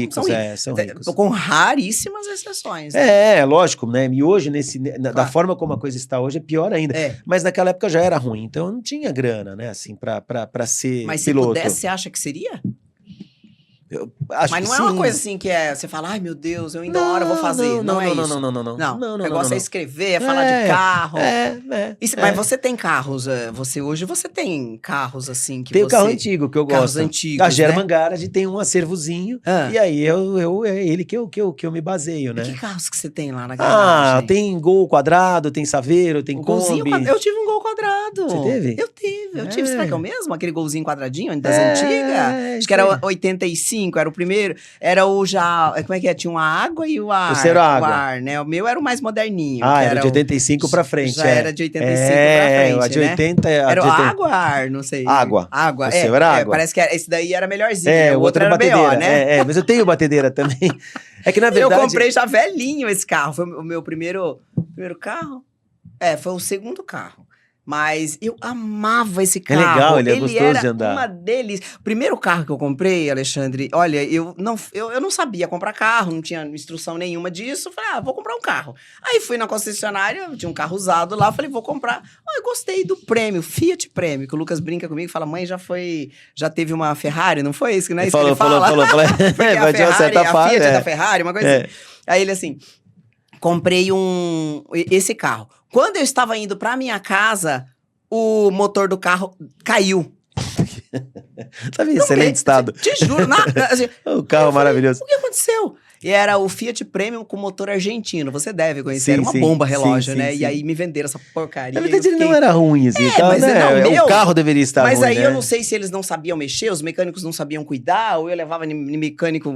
ricos. Com raríssimas exceções. Né? Lógico, né? E hoje, da forma como a coisa está hoje, é pior ainda. Mas naquela época já era ruim, então eu não tinha grana, né? Assim, pra ser Mas piloto. Mas se pudesse, você acha que seria? Mas não é uma coisa assim que você fala, ai meu Deus, eu ainda uma hora vou fazer. Não é isso. Não. O negócio é escrever, é falar de carro. Mas você tem carros, hoje você tem carros assim que tem o carro antigo que eu gosto. Carros antigos, a German Garage tem um acervozinho e aí é ele que eu me baseio, né? E que carros que você tem lá na garagem? Tem Gol quadrado, tem Saveiro, tem Kombi. Eu tive um Gol quadrado. Você teve? Eu tive. Será que é o mesmo? Aquele golzinho quadradinho das antigas? Acho que era 85. Era o primeiro, era o já, como é que é? Tinha uma água e o ar. O era água. O ar, né? O meu era o mais moderninho. Era de 85 pra frente. Já era de 85 pra frente, a de 80... Era água ou ar, não sei. Água. Água, o seu era água. Parece que esse daí era melhorzinho, o outro era batedeira. BO, né? Mas eu tenho batedeira também. É que na verdade... Eu comprei já velhinho esse carro, foi o meu primeiro carro. Foi o segundo carro. Mas eu amava esse carro. É legal, ele é gostoso de andar. Era uma delícia. O primeiro carro que eu comprei, Alexandre, olha, eu não sabia comprar carro, não tinha instrução nenhuma disso. Falei, vou comprar um carro. Aí fui na concessionária, tinha um carro usado lá, falei, vou comprar. Eu gostei do prêmio, Fiat Prêmio, que o Lucas brinca comigo e fala, mãe, já teve uma Ferrari, não foi isso, né? Falou. A Fiat é da Ferrari, uma coisa assim. Aí ele assim, comprei esse carro. Quando eu estava indo pra minha casa, o motor do carro caiu. Tava em excelente estado. Te juro. Assim, o carro maravilhoso. O que aconteceu? E era o Fiat Premium com motor argentino. Você deve conhecer. Era uma bomba relógio, né? E aí me venderam essa porcaria. Na verdade, ele não era ruim, assim. Mas o carro deveria estar ruim, Mas aí né? eu não sei se eles não sabiam mexer, os mecânicos não sabiam cuidar, ou eu levava mecânico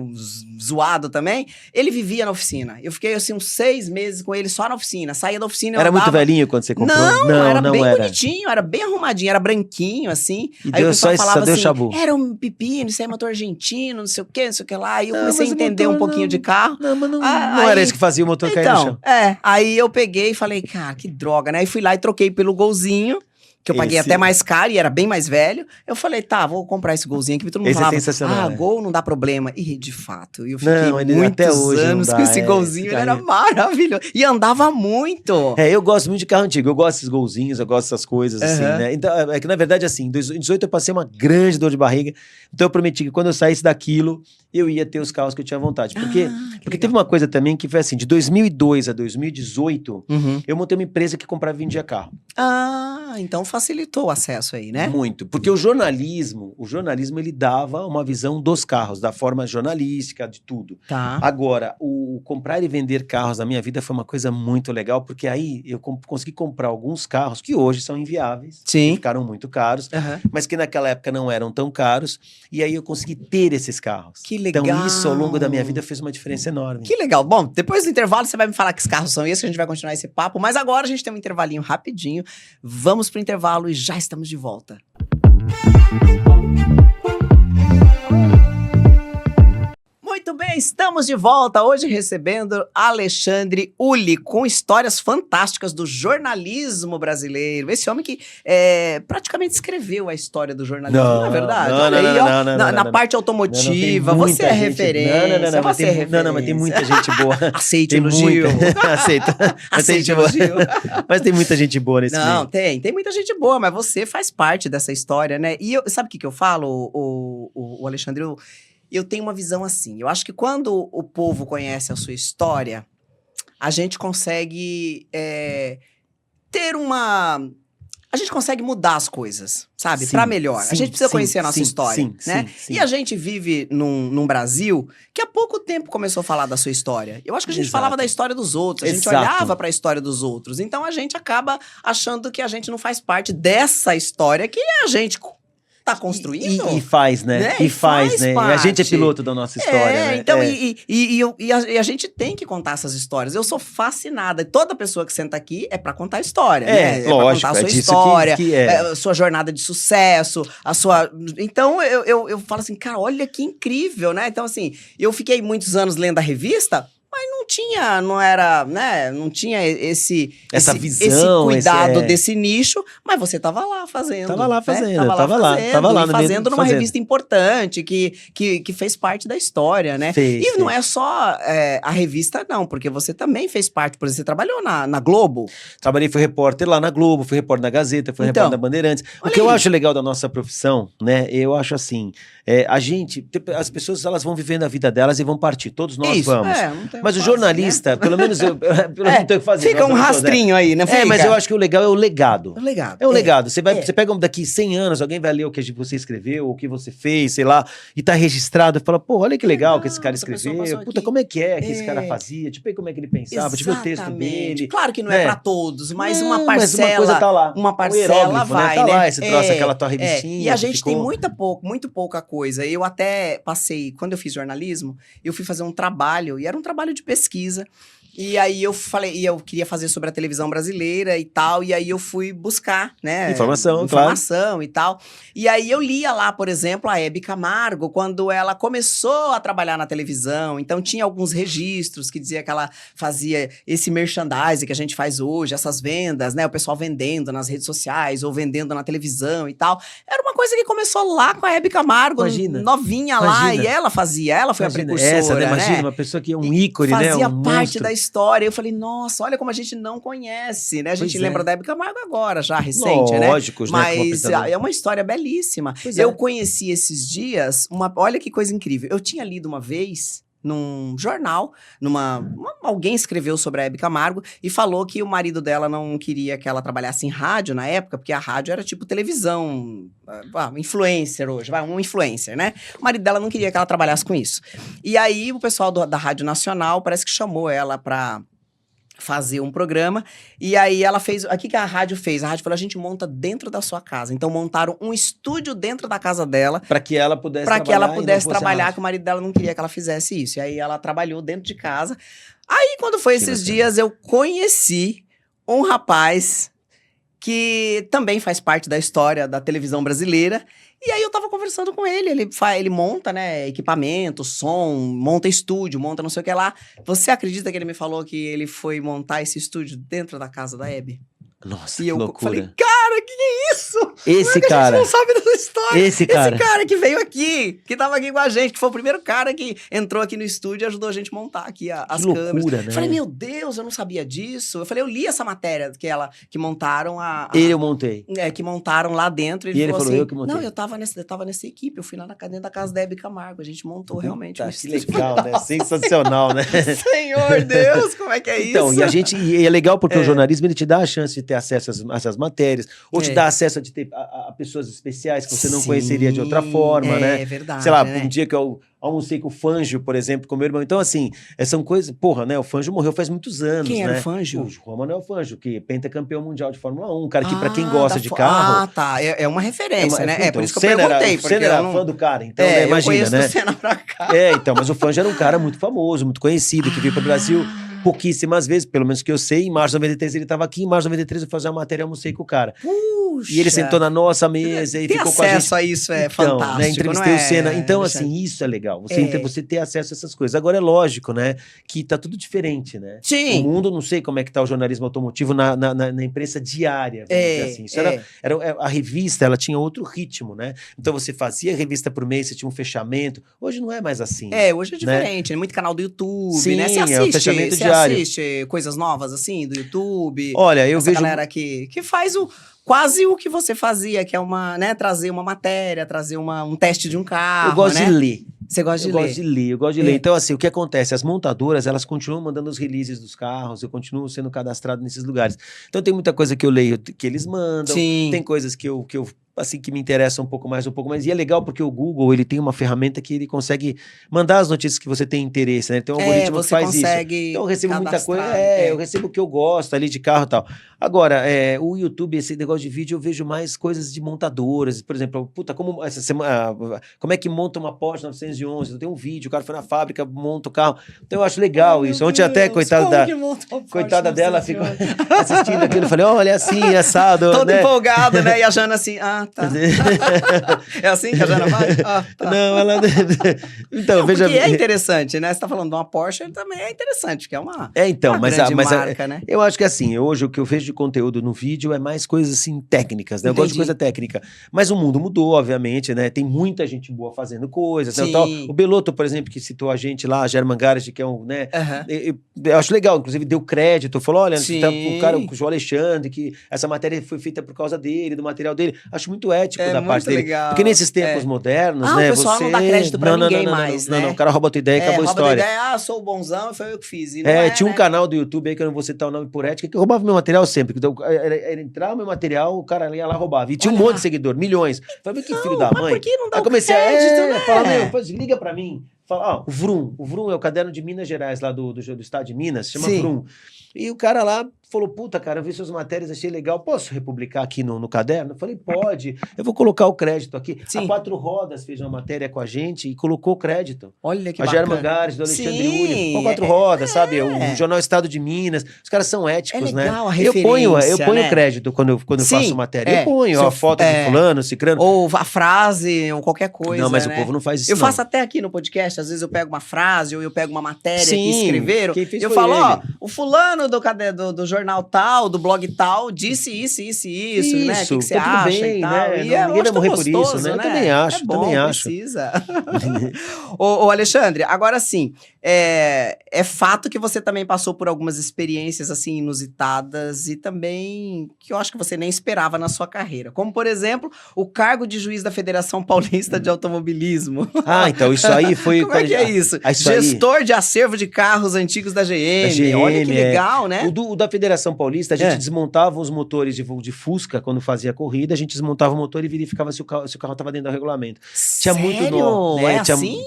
zoado também. Ele vivia na oficina. Eu fiquei, assim, uns 6 meses com ele só na oficina. Saía da oficina, Era muito velhinho quando você comprou? Não, era bem bonitinho, era bem arrumadinho, era branquinho, assim. E aí o pessoal falava deu assim, chabu. era um pepino, isso aí é motor argentino, não sei o que lá. Aí eu comecei a entender um pouquinho de carro. Não, mas não era isso que fazia o motor cair no chão. Aí eu peguei e falei, cara, que droga, né? Aí fui lá e troquei pelo Golzinho, que eu paguei até mais caro e era bem mais velho. Eu falei, tá, vou comprar esse Golzinho aqui. Todo mundo falava, sensacional, Gol não dá problema. E, de fato, eu fiquei muitos anos com esse Golzinho, ele era maravilhoso. E andava muito. Eu gosto muito de carro antigo, eu gosto desses Golzinhos, eu gosto dessas coisas, assim, né? Então, é que, na verdade, assim, em 2018 eu passei uma grande dor de barriga, então eu prometi que quando eu saísse daquilo, eu ia ter os carros que eu tinha vontade. Porque teve uma coisa também que foi assim, de 2002 a 2018, eu montei uma empresa que comprava e vendia carro. Então facilitou o acesso aí, né? Muito, porque o jornalismo ele dava uma visão dos carros, da forma jornalística, de tudo. Tá. Agora, o comprar e vender carros na minha vida foi uma coisa muito legal, porque aí eu consegui comprar alguns carros que hoje são inviáveis, Sim. Ficaram muito caros, mas que naquela época não eram tão caros, e aí eu consegui ter esses carros. Que legal. Então isso ao longo da minha vida fez uma diferença enorme. Que legal. Bom, depois do intervalo você vai me falar que carros são esses, a gente vai continuar esse papo, mas agora a gente tem um intervalinho rapidinho. Vamos pro intervalo e já estamos de volta. Muito bem, estamos de volta hoje recebendo Alexandre Uli, com histórias fantásticas do jornalismo brasileiro. Esse homem que praticamente escreveu a história do jornalismo, não é verdade? Na parte automotiva, você é referência. Não, mas tem muita gente boa. Aceite elogio. Aceita. Aceite elogio. Mas tem muita gente boa nesse meio. Não, tem muita gente boa, mas você faz parte dessa história, né? E sabe o que eu falo, o Alexandre? eu tenho uma visão assim. Eu acho que quando o povo conhece a sua história, a gente consegue ter uma... A gente consegue mudar as coisas, sabe? Pra melhor. A gente precisa conhecer a nossa história, né? E a gente vive num Brasil que há pouco tempo começou a falar da sua história. Eu acho que a gente falava da história dos outros, a gente olhava pra história dos outros. Então a gente acaba achando que a gente não faz parte dessa história que a gente tá construindo. E faz, né? E faz, né? Parte. E a gente é piloto da nossa história, né? Então, e a gente tem que contar essas histórias. Eu sou fascinada. Toda pessoa que senta aqui é pra contar a história, né? Lógico, pra contar a sua disso história, que sua jornada de sucesso, a sua... Então, eu falo assim, cara, olha que incrível, né? Então, assim, eu fiquei muitos anos lendo a revista, mas não tinha essa visão, esse cuidado desse nicho, mas você tava lá fazendo. Tava lá fazendo, né? tava lá no fazendo meio, numa revista importante, que fez parte da história, né? Não é só a revista, não, porque você também fez parte, por exemplo, você trabalhou na Globo. Trabalhei, fui repórter lá na Globo, fui repórter na Gazeta, fui repórter na Bandeirantes. O que eu acho legal da nossa profissão, né? Eu acho assim, as pessoas, elas vão vivendo a vida delas e vão partir, todos nós vamos. Mas o jornalista, pelo menos eu não tenho que fazer. Fica um rastrinho aí, né? Mas eu acho que o legal é o legado. É o legado. Você pega daqui 100 anos, alguém vai ler o que você escreveu, o que você fez, sei lá, e tá registrado, e fala, pô, olha que legal que esse cara escreveu, puta, como é que esse cara fazia, tipo, aí como é que ele pensava, tipo, o texto dele. Claro que não é pra todos, mas uma parcela, mas uma coisa tá lá. Uma parcela vai, né? Tá né? lá, esse troço, aquela tua revistinha. E a gente tem muito pouca coisa. Eu até passei, quando eu fiz jornalismo, eu fui fazer um trabalho, e era um trabalho de pesquisa. E aí eu falei, eu queria fazer sobre a televisão brasileira e tal, e aí eu fui buscar, né? Informação e tal. E aí eu lia lá, por exemplo, a Hebe Camargo, quando ela começou a trabalhar na televisão. Então tinha alguns registros que dizia que ela fazia esse merchandising que a gente faz hoje, essas vendas, né? O pessoal vendendo nas redes sociais ou vendendo na televisão e tal. Era uma coisa que começou lá com a Hebe Camargo, novinha lá, e ela fazia, ela foi a precursora, né? Imagina, uma pessoa que é um ícone, né? Fazia parte da história. Eu falei, nossa, olha como a gente não conhece, né? A gente lembra da Hebe Camargo agora, já recente, né? Lógico, mas é uma história belíssima. Eu conheci esses dias, olha que coisa incrível. Eu tinha lido uma vez num jornal, alguém escreveu sobre a Hebe Camargo e falou que o marido dela não queria que ela trabalhasse em rádio na época, porque a rádio era tipo televisão, influencer hoje, um influencer, né? O marido dela não queria que ela trabalhasse com isso. E aí o pessoal da Rádio Nacional parece que chamou ela pra fazer um programa, e aí ela fez, o que a rádio fez? A rádio falou, a gente monta dentro da sua casa. Então montaram um estúdio dentro da casa dela, para que ela pudesse trabalhar, que o marido dela não queria que ela fizesse isso. E aí ela trabalhou dentro de casa. Aí quando foi esses dias, eu conheci um rapaz que também faz parte da história da televisão brasileira. E aí eu tava conversando com ele, ele monta, né, equipamento, som, monta estúdio, monta não sei o que lá. Você acredita que ele me falou que ele foi montar esse estúdio dentro da casa da Hebe? Nossa, e eu loucura. Falei, cara, que é isso? Esse cara. A gente não sabe dessa história. Esse cara que veio aqui, que tava aqui com a gente, que foi o primeiro cara que entrou aqui no estúdio e ajudou a gente a montar aqui as câmeras. Né? Eu falei, meu Deus, eu não sabia disso. Eu falei, eu li essa matéria que montaram eu montei. Que montaram lá dentro. E ele falou assim, eu que montei. Não, eu tava nessa equipe, eu fui lá dentro da casa da Hebe Camargo, a gente montou realmente. Que legal, né? Sensacional, né? Senhor Deus, como é que é isso? Então, e é legal porque o jornalismo, ele te dá a chance de ter acesso a essas matérias, ou te dá acesso a ter a pessoas especiais que você não conheceria de outra forma, né? É verdade. Sei lá, um dia que eu almocei com o Fangio, por exemplo, com meu irmão. Então, assim, são coisas... Porra, né? O Fangio morreu faz muitos anos, Quem era né? o Fangio? O Juan Manuel Fangio, que é pentacampeão mundial de Fórmula 1. Um cara que, pra quem gosta de carro... Ah, tá. É uma referência, né? Então, por isso que eu perguntei. O Senna era fã do cara, então, né? Imagina, eu conheço né? do Senna pra cá. Então, mas o Fangio era um cara muito famoso, muito conhecido, que veio pro Brasil pouquíssimas vezes, pelo menos que eu sei. Em março de 93 ele estava aqui, em março de 93 eu fui fazer uma matéria, almocei com o cara. Puxa. E ele sentou na nossa mesa e ficou com a gente. Acesso a isso é fantástico, né, entrevistei não o Senna. Então, assim, isso é legal. Você ter acesso a essas coisas. Agora, é lógico, né, que tá tudo diferente, né? Sim. O mundo, não sei como é que tá o jornalismo automotivo na imprensa diária, vamos dizer assim. Isso era a revista, ela tinha outro ritmo, né? Então, você fazia revista por mês, você tinha um fechamento. Hoje não é mais assim. Hoje é diferente. Né? Muito canal do YouTube, sim, né? Você é o assiste, fechamento diário. diário. assiste coisas novas, assim, do YouTube? Olha, eu Essa vejo... galera que faz quase o que você fazia, que é trazer uma matéria, trazer um teste de um carro, Eu gosto né? de ler. Você gosta de ler? Eu gosto de ler. Então, assim, o que acontece? As montadoras, elas continuam mandando os releases dos carros, eu continuo sendo cadastrado nesses lugares. Então, tem muita coisa que eu leio que eles mandam, Sim. tem coisas que eu assim, que me interessam um pouco mais. E é legal porque o Google, ele tem uma ferramenta que ele consegue mandar as notícias que você tem interesse, né? Tem um algoritmo que faz isso. Então, eu recebo muita coisa, eu recebo o que eu gosto ali de carro e tal. Agora, o YouTube, esse negócio de vídeo, eu vejo mais coisas de montadoras. Por exemplo, como essa semana, como é que monta uma Porsche 911? Tem um vídeo, o cara foi na fábrica, monta o carro. Então eu acho legal isso. Ontem até, coitada dela, ficou assistindo aquilo. Eu falei, olha assim, assado. Todo né? empolgado, né? E a Jana assim, tá. É assim que a Jana vai? Tá. Não, ela... Então, veja... Porque é interessante, né? Você tá falando de uma Porsche, também é interessante, porque é uma grande marca, né? Eu acho que assim, hoje o que eu vejo de conteúdo no vídeo é mais coisas assim técnicas, né? Eu gosto de coisa técnica. Mas o mundo mudou, obviamente, né? Tem muita gente boa fazendo coisas. Né? Tal. O Beloto, por exemplo, que citou a gente lá, a German Garage, que é um, né? Eu acho legal, inclusive deu crédito, falou, olha, tá, o cara, o João Alexandre, que essa matéria foi feita por causa dele, do material dele. Acho muito ético da parte dele. Legal. Porque nesses tempos modernos, né? O pessoal não dá crédito pra ninguém mais, né? Não, o cara rouba a tua ideia e acabou a história. Sou o bonzão, foi eu que fiz. E tinha um canal do YouTube aí, que eu não vou citar o nome por ética, que roubava meu material sempre. Então, era entrar o meu material, o cara ia lá e roubava. E tinha um monte de seguidor, milhões. Falei, que filho da mãe. Por que não dá aí comecei crédito, né? Falar, liga pra mim. Fala, o Vroom. O Vroom é o caderno de Minas Gerais, lá do estado de Minas, chama Vroom. E o cara lá falou, puta, cara, eu vi suas matérias, achei legal, posso republicar aqui no caderno? Eu falei, pode, eu vou colocar o crédito aqui. A Quatro Rodas fez uma matéria com a gente e colocou o crédito. Olha que bacana. A German Garage, do Alexandre Uni, com a Quatro Rodas, sabe? O Jornal Estado de Minas, os caras são éticos, né? A referência, eu ponho crédito quando eu faço matéria. Eu ponho a foto de fulano, cicrano. Ou a frase, ou qualquer coisa, não, mas o povo não faz isso, Eu faço até aqui no podcast, às vezes eu pego uma frase, ou eu pego uma matéria que escreveram, e eu falo, o fulano do jornal tal, do blog tal, disse isso, né? O que você acha bem, e tal. Né? Ninguém vai morrer por isso, né? Eu também acho, precisa. ô, Alexandre, agora sim, é fato que você também passou por algumas experiências, assim, inusitadas e também que eu acho que você nem esperava na sua carreira. Como, por exemplo, o cargo de juiz da Federação Paulista de Automobilismo. Então isso aí foi... Como é que é isso? Gestor de acervo de carros antigos da GM. Olha que legal, né? O da Federação Paulista, a gente desmontava os motores de Fusca quando fazia corrida, a gente desmontava o motor e verificava se o carro estava dentro do regulamento. Tinha muito nó. Né? Assim?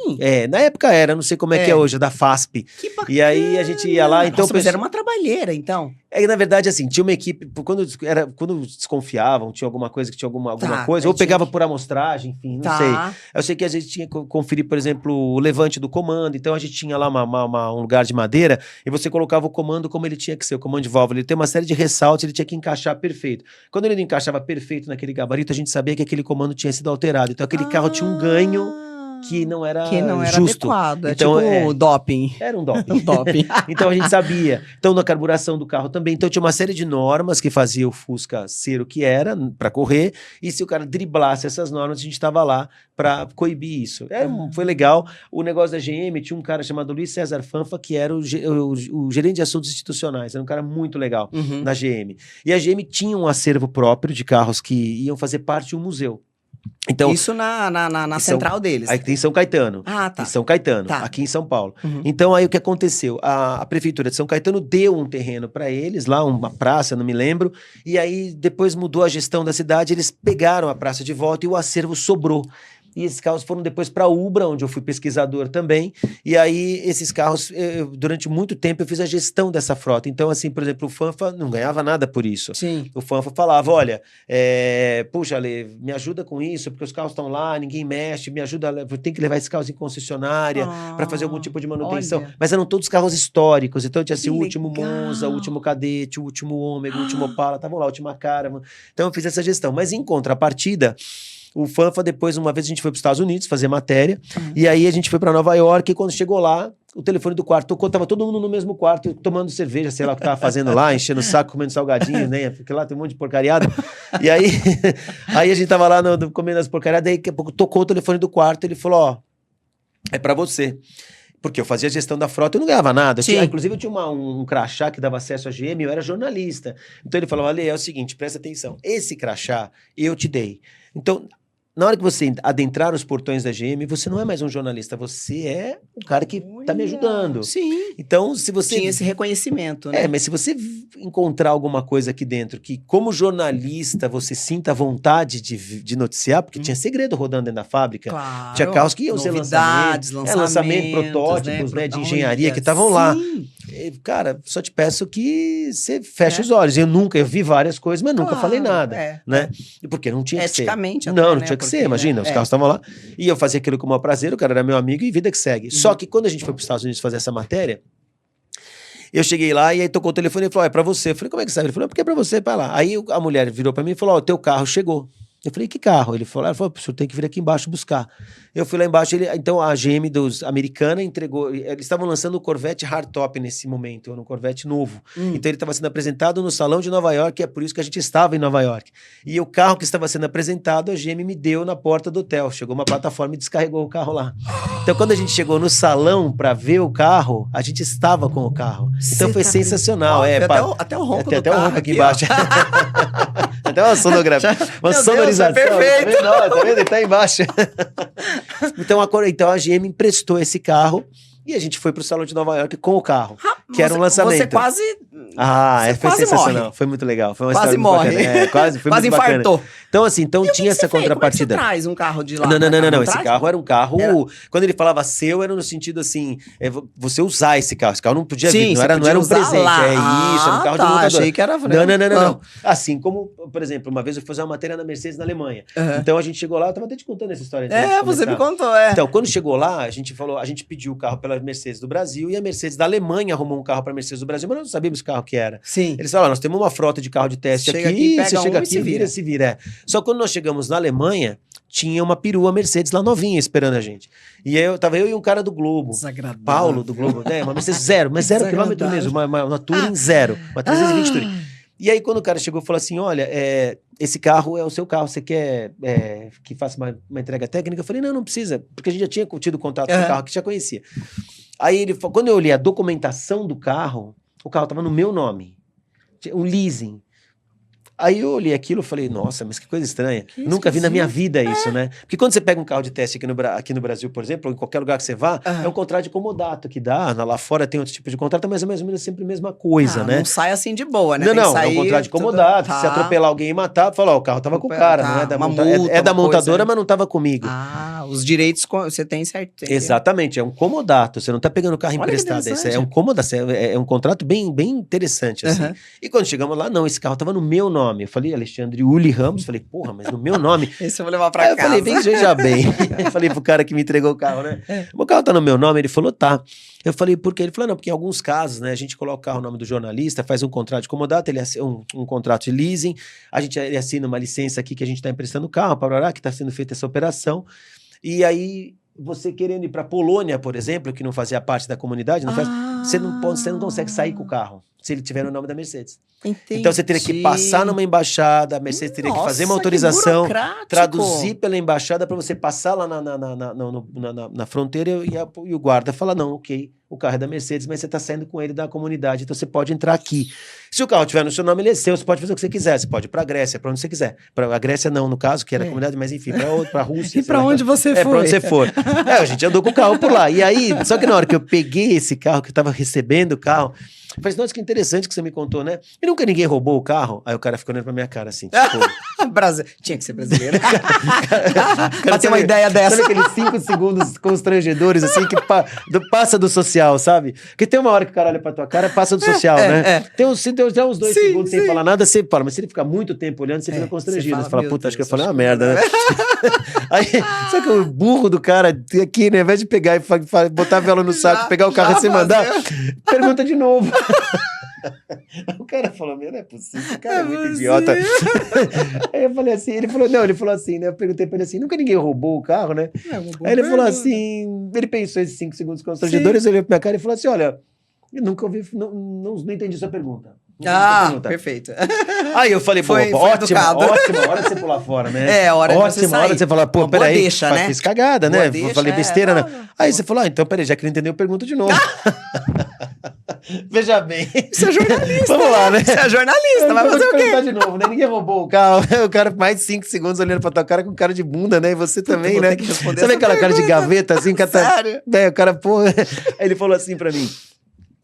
Na época era, não sei como é que é hoje, da FASP. Que bacana. E aí a gente ia lá, então... Nossa, mas era uma trabalheira, então. Na verdade, assim, tinha uma equipe, quando desconfiavam, tinha alguma coisa que tinha alguma coisa, ou pegava por amostragem, enfim, não sei. Eu sei que a gente tinha que conferir, por exemplo, o levante do comando, então a gente tinha lá um lugar de madeira, e você colocava o comando como ele tinha que ser, o comando de válvula. Ele tem uma série de ressaltos, ele tinha que encaixar perfeito. Quando ele não encaixava perfeito naquele gabarito, a gente sabia que aquele comando tinha sido alterado. Então aquele carro tinha um ganho que não era justo. Adequado. Então, tipo doping. Era um doping. Então a gente sabia. Então na carburação do carro também. Então tinha uma série de normas que fazia o Fusca ser o que era para correr. E se o cara driblasse essas normas, a gente estava lá para coibir isso. Foi legal. O negócio da GM, tinha um cara chamado Luiz César Fanfa, que era o gerente de assuntos institucionais. Era um cara muito legal na GM. E a GM tinha um acervo próprio de carros que iam fazer parte de um museu. Então, isso na central deles. Aí tem em São Caetano. Tá. Em São Caetano, aqui em São Paulo. Então, aí o que aconteceu? A prefeitura de São Caetano deu um terreno para eles, lá uma praça, não me lembro, e aí depois mudou a gestão da cidade, eles pegaram a praça de volta e o acervo sobrou. E esses carros foram depois para Ubra, onde eu fui pesquisador também. E aí, esses carros, durante muito tempo, eu fiz a gestão dessa frota. Então, assim, por exemplo, o Fanfa não ganhava nada por isso. Sim. O Fanfa falava, olha, puxa, Ale, me ajuda com isso, porque os carros estão lá, ninguém mexe, me ajuda, tem que levar esses carros em concessionária para fazer algum tipo de manutenção. Olha. Mas eram todos carros históricos. Então, tinha assim, o último Monza, o último Cadete, o último Ômega, o último Opala, estavam lá, a última Caravan. Então, eu fiz essa gestão. Mas, em contrapartida, o Fanfa, depois, uma vez a gente foi para os Estados Unidos fazer matéria, e aí a gente foi para Nova York, e quando chegou lá, o telefone do quarto tocou, tava todo mundo no mesmo quarto, tomando cerveja, sei lá o que tava fazendo lá, enchendo o saco, comendo salgadinho, né? Porque lá tem um monte de porcariada. E aí, aí a gente tava lá comendo as porcariadas, aí daqui a pouco tocou o telefone do quarto, ele falou, é para você. Porque eu fazia gestão da frota e eu não ganhava nada. Sim. Inclusive, eu tinha um crachá que dava acesso à GM, eu era jornalista. Então ele falava, Ale, é o seguinte, presta atenção, esse crachá eu te dei. Então, na hora que você adentrar os portões da GM, você não é mais um jornalista, você é o cara que tá me ajudando. Sim. Então, se você... Tinha esse reconhecimento, né? mas se você encontrar alguma coisa aqui dentro que, como jornalista, você sinta vontade de noticiar, porque tinha segredo rodando dentro da fábrica, Claro. tinha carros que iam ser Novidades, lançamento, protótipos, né, de engenharia que estavam lá. Cara, só te peço que você feche os olhos. Eu vi várias coisas, mas nunca falei nada, né? Porque não tinha que ser. Eticamente até, não né? tinha que ser, imagina, os carros estavam lá. E eu fazia aquilo com o maior prazer, o cara era meu amigo e vida que segue. Só que quando a gente foi para os Estados Unidos fazer essa matéria, eu cheguei lá e aí tocou o telefone e falou, é pra você. Eu falei, como é que sabe? Ele falou, porque é pra você, vai lá. Aí a mulher virou pra mim e falou, ó, o teu carro chegou. Eu falei, que carro? Ela falou, o senhor tem que vir aqui embaixo buscar. Eu fui lá embaixo, então a GM americana entregou, eles estavam lançando o Corvette Hardtop nesse momento, um Corvette novo. Então ele estava sendo apresentado no Salão de Nova York, é por isso que a gente estava em Nova York. E o carro que estava sendo apresentado, a GM me deu na porta do hotel. Chegou uma plataforma e descarregou o carro lá. Então quando a gente chegou no salão para ver o carro, a gente estava com o carro. Então foi sensacional. Até o ronco tem do até carro um ronco aqui embaixo. Até uma sonografia, uma sonorização. Deus, é perfeito. Tá vendo? Ele tá embaixo. Então a GM emprestou esse carro e a gente foi pro Salão de Nova York com o carro, que era um lançamento. Você quase... foi sensacional. Morre. Foi muito legal. Foi uma quase morre. Quase infartou. Então, assim, tinha essa contrapartida. Como é que você traz um carro de lá? Não. Esse carro era um carro... Quando ele falava seu, era no sentido assim, você usar esse carro. Esse carro não podia vir, não era um presente. Lá. Isso, era um carro de locadora. Achei que era... Não. Assim como, por exemplo, uma vez eu fui fazer uma matéria na Mercedes na Alemanha. Então a gente chegou lá, eu tava até te contando essa história. Você me contou, Então, quando chegou lá, a gente pediu o carro pela Mercedes do Brasil e a Mercedes da Alemanha arrumou um carro para a Mercedes do Brasil, mas nós não sabíamos que carro que era. Sim. Eles falaram, nós temos uma frota de carro de teste aqui, você chega aqui, se vira. Só que quando nós chegamos na Alemanha, tinha uma perua Mercedes lá novinha esperando a gente. E tava eu e um cara do Globo. Desagradável. Paulo do Globo, uma Mercedes zero quilômetro mesmo, uma Touring zero, uma 320 Touring. E aí, quando o cara chegou e falou assim, olha, esse carro é o seu carro, você quer que faça uma entrega técnica? Eu falei, não precisa, porque a gente já tinha tido contato com o carro, que já conhecia. Aí, quando eu olhei a documentação do carro, o carro estava no meu nome, um leasing. Aí eu olhei aquilo e falei, nossa, mas que coisa estranha. Nunca vi na minha vida isso, né? Porque quando você pega um carro de teste aqui no Brasil, por exemplo, ou em qualquer lugar que você vá, é um contrato de comodato que dá. Lá fora tem outro tipo de contrato, mas é mais ou menos sempre a mesma coisa, né? Não sai assim de boa, né? Não, é um contrato de comodato. Se atropelar alguém e matar, fala, o carro tava com o cara, não é da montadora. É da montadora, mas não tava comigo. Os direitos você tem certo. Exatamente, é um comodato. Você não tá pegando o carro emprestado. É um comodato, é um contrato bem interessante, assim. E quando chegamos lá, não, esse carro tava no meu nome. Eu falei, Alexandre Uli Ramos, falei, porra, mas no meu nome. Esse eu vou levar pra casa. Eu falei, veja bem. Falei pro cara que me entregou o carro, né? O carro tá no meu nome? Ele falou, tá. Eu falei, por quê? Ele falou, não, porque em alguns casos, né, a gente coloca o carro no nome do jornalista, faz um contrato de comodato, ele assina um contrato de leasing, ele assina uma licença aqui que a gente tá emprestando o carro, que tá sendo feita essa operação. E aí, você querendo ir pra Polônia, por exemplo, que não fazia parte da comunidade, você não consegue sair com o carro, se ele tiver no nome da Mercedes. Entendi. Então você teria que passar numa embaixada, a Mercedes teria que fazer uma autorização, traduzir pela embaixada para você passar lá na fronteira e o guarda fala, não, ok, o carro é da Mercedes, mas você está saindo com ele da comunidade, então você pode entrar aqui. Se o carro tiver no seu nome, ele é seu, você pode fazer o que você quiser, você pode ir para a Grécia, para onde você quiser. Para a Grécia não, no caso, que era a comunidade, mas enfim, para a Rússia. E para onde você foi. Para onde você for. A gente andou com o carro por lá. E aí, só que na hora que eu peguei esse carro, que eu estava recebendo o carro, eu falei, nossa, que interessante que você me contou, né? E nunca ninguém roubou o carro? Aí o cara ficou olhando pra minha cara, assim, tipo... Tinha que ser brasileiro. Pra ter uma ideia dessa. Sabe aqueles 5 segundos constrangedores, assim, que passa do social, sabe? Porque tem uma hora que o cara olha pra tua cara, passa do social, né? Tem uns 2 segundos sem falar nada, você fala, mas se ele ficar muito tempo olhando, você fica constrangido. Você fala, puta, acho que eu falei uma merda, né? Aí, só que o burro do cara aqui, né, ao invés de pegar e botar a vela no saco, pegar o carro e se mandar, pergunta de novo. O cara falou, não é possível, o cara é muito idiota. Aí eu falei assim, ele falou assim, né? Eu perguntei pra ele assim, nunca ninguém roubou o carro, né? Aí ele falou assim, ele pensou esses 5 segundos constrangedores, olhou pra minha cara e falou assim, olha, eu nunca ouvi, não entendi sua pergunta. Perfeito. Aí eu falei, Foi ótima educado. hora de você pular fora, né? Hora de você sair. Hora de você falar, pô, Uma boa peraí, deixa, né? fiz cagada, Boa né? deixa, Falei besteira, né? não. Aí você falou, então peraí, já que não entendeu, eu pergunto de novo. Veja bem. Você é jornalista. Vamos lá, né? Você é jornalista, vai fazer o quê? Perguntar de novo, né? Ninguém roubou o carro. O cara mais de 5 segundos olhando pra tua cara com cara de bunda, né? E você também, vou né? ter que responder Sabe essa aquela cara de pergunta? gaveta, assim? Sério? O cara, pô... Aí ele falou assim pra mim.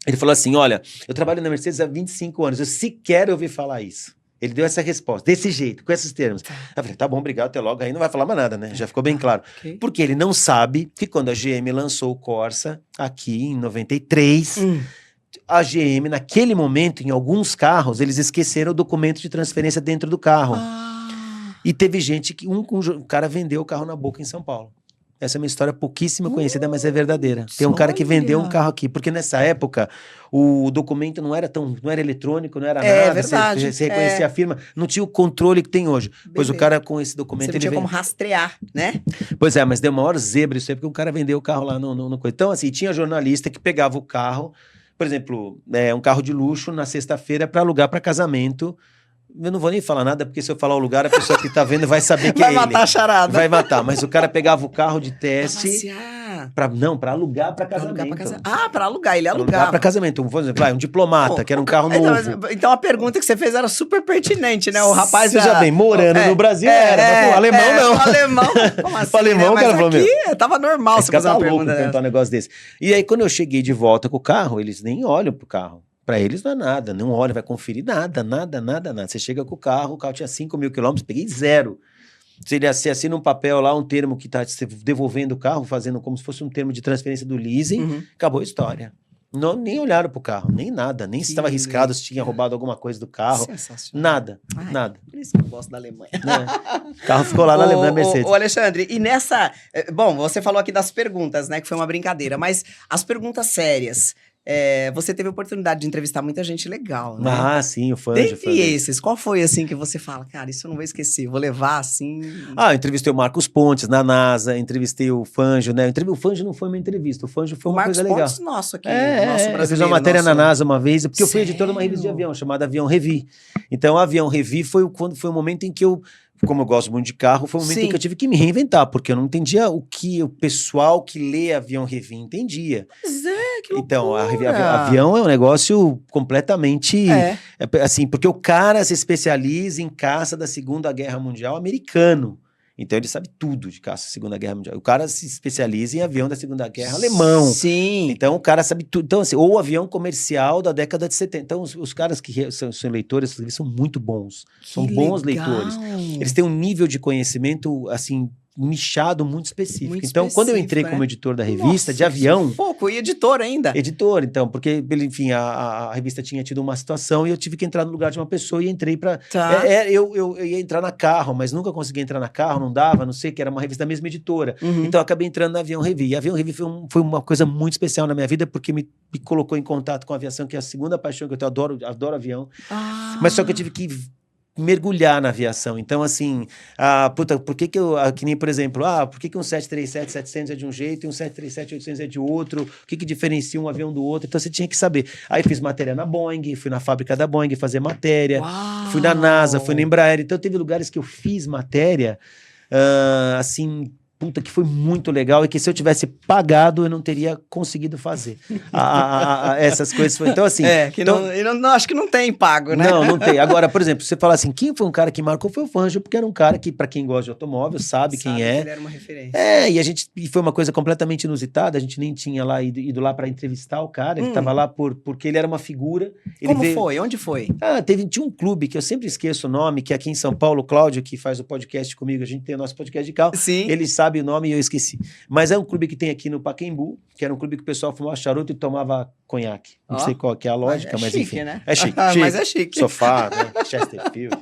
Ele falou assim, olha, eu trabalho na Mercedes há 25 anos, eu sequer ouvi falar isso. Ele deu essa resposta, desse jeito, com esses termos. Eu falei, tá bom, obrigado, até logo. Aí não vai falar mais nada, né? Já ficou bem claro. Ok. Porque ele não sabe que quando a GM lançou o Corsa, aqui em 93... A GM, naquele momento, em alguns carros, eles esqueceram o documento de transferência dentro do carro. E teve gente que um cara vendeu o carro na boca em São Paulo. Essa é uma história pouquíssimo conhecida, mas é verdadeira. Tem um cara que vendeu um carro aqui, porque nessa época o documento não era eletrônico, não era nada. Verdade. Você reconhecia a firma, não tinha o controle que tem hoje. Pois o cara com esse documento... Você não tinha como rastrear, né? Pois é, mas deu maior zebra isso aí, porque o cara vendeu o carro lá no coisa. Então, assim, tinha jornalista que pegava o carro, por exemplo, um carro de luxo na sexta-feira para alugar para casamento. Eu não vou nem falar nada, porque se eu falar o lugar, a pessoa que tá vendo vai saber que é ele. Vai matar a charada. Vai matar, mas o cara pegava o carro de teste... Passear. Pra alugar para casamento. Pra alugar, ele alugava. Alugar para casamento. Por exemplo, um diplomata, que era um carro novo. Então a pergunta que você fez era super pertinente, né? O rapaz... Seja bem, morando no Brasil era, mas alemão não. Alemão, como assim? Alemão, né? cara, Mas aqui tava normal você fazer uma pergunta perguntar um negócio desse. E aí, quando eu cheguei de volta com o carro, eles nem olham pro carro. Pra eles não é nada, não olha, vai conferir nada. Você chega com o carro tinha 5 mil quilômetros, peguei 0. Você assina um papel lá, um termo que tá devolvendo o carro, fazendo como se fosse um termo de transferência do leasing, acabou a história. Não, nem olharam pro carro, nem nada, nem se estava arriscado, se tinha roubado alguma coisa do carro. Nada. Por isso que eu gosto da Alemanha. O carro ficou lá na Alemanha, Mercedes. Ô, Alexandre, e nessa... Bom, você falou aqui das perguntas, né? Que foi uma brincadeira, mas as perguntas sérias... você teve a oportunidade de entrevistar muita gente legal, né? Ah, sim, o Fanjo. Dentre esses, qual foi, assim, que você fala, cara, isso eu não vou esquecer, vou levar, assim... Eu entrevistei o Marcos Pontes na NASA, entrevistei o Fanjo, né? O Fanjo não foi uma entrevista, o Fanjo foi uma coisa legal. O Marcos Pontes nosso aqui, nosso brasileiro. Eu fiz uma matéria na NASA uma vez, porque eu fui editor de uma revista de avião, chamada Avião Revi. Então, a Avião Revi foi o momento em que eu... Como eu gosto muito de carro, foi o momento em que eu tive que me reinventar, porque eu não entendia o que o pessoal que lê Avião Revi entendia. Pois é, que loucura. Então, avião é um negócio completamente... assim, porque o cara se especializa em caça da Segunda Guerra Mundial americano. Então, ele sabe tudo de caça da Segunda Guerra Mundial. O cara se especializa em avião da Segunda Guerra alemão. Sim. Então, o cara sabe tudo. Então, assim, ou avião comercial da década de 70. Então, os caras que são leitores, eles são muito bons. São bons leitores. Eles têm um nível de conhecimento, assim... nichado muito específico. Então, quando eu entrei como editor da revista, de avião... E editor ainda. Editor, então, porque, enfim, a revista tinha tido uma situação e eu tive que entrar no lugar de uma pessoa e entrei pra... Eu ia entrar na Carro, mas nunca consegui entrar na Carro, não dava, não sei, que era uma revista da mesma editora. Então, eu acabei entrando na Avião Revi. E a Avião Revi foi uma coisa muito especial na minha vida, porque me colocou em contato com a aviação, que é a segunda paixão que eu tenho. Adoro avião. Mas só que eu tive que mergulhar na aviação. Então, assim, por que eu... Que nem, por exemplo, por que um 737-700 é de um jeito e um 737-800 é de outro? O que diferencia um avião do outro? Então, você tinha que saber. Aí, fiz matéria na Boeing, fui na fábrica da Boeing fazer matéria, fui na NASA, fui na Embraer. Então, teve lugares que eu fiz matéria, assim... Puta, que foi muito legal e que se eu tivesse pagado, eu não teria conseguido fazer essas coisas. Então, assim... acho que não tem pago, né? Não tem. Agora, por exemplo, você fala assim, quem foi um cara que marcou foi o Fanjo, porque era um cara que, pra quem gosta de automóvel, sabe quem é. Ele era uma referência. E foi uma coisa completamente inusitada, a gente nem tinha lá ido lá pra entrevistar o cara, ele tava lá porque ele era uma figura. Foi? Onde foi? Tinha um clube, que eu sempre esqueço o nome, que é aqui em São Paulo, o Cláudio, que faz o podcast comigo, a gente tem o nosso podcast de carro. Sim. Ele sabe o nome e eu esqueci. Mas é um clube que tem aqui no Pacaembu, que era um clube que o pessoal fumava charuto e tomava conhaque. Não sei qual que é a lógica, mas chique, enfim. Né? É chique. Mas é chique. Sofá, né? Chesterfield.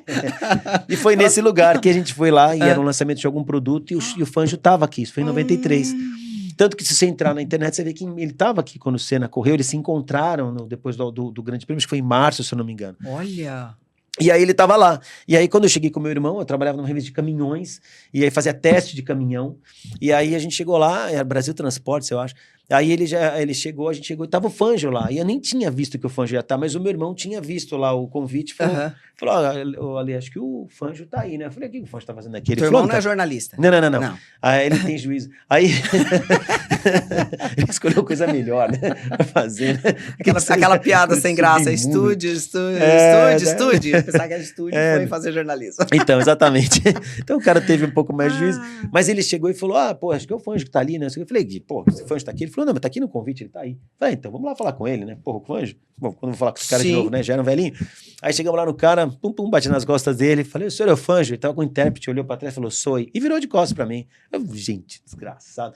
E foi nesse lugar que a gente foi lá e era um lançamento de algum produto e o Fanjo tava aqui. Isso foi em 93. Tanto que se você entrar na internet, você vê que ele estava aqui quando o Senna correu, eles se encontraram depois do Grande Prêmio, acho que foi em março, se eu não me engano. Olha... E aí ele tava lá. E aí quando eu cheguei com meu irmão, eu trabalhava numa revista de caminhões, e aí fazia teste de caminhão. E aí a gente chegou lá, era Brasil Transportes, eu acho. Aí ele chegou, a gente chegou, e tava o Fangio lá. E eu nem tinha visto que o Fangio ia estar, mas o meu irmão tinha visto lá o convite. Falou, Ale, acho que o Fangio tá aí, né? Eu falei, o que o Fangio tá fazendo aqui? Ele Teu falou, irmão não é jornalista? Não. Aí ele tem juízo. Aí ele escolheu coisa melhor, né? Pra fazer, né? Aquela piada sem graça. Estúdio. Pensar que é estúdio foi fazer jornalismo. Então, exatamente. Então o cara teve um pouco mais de juízo. Mas ele chegou e falou, pô, acho que é o Fangio que tá ali, né? Eu falei, pô, esse Fangio tá aqui? Ele falou, não, mas tá aqui no convite, ele tá aí. Eu falei, então, vamos lá falar com ele, né? Porra, o Fangio. Bom, quando eu vou falar com esse cara de novo, né? Já era um velhinho. Aí chegamos lá no cara, bati nas costas dele, falei, o senhor é o Fangio? Ele tava com o intérprete, olhou pra trás e falou, sou. E virou de costas pra mim. Eu, gente, desgraçado.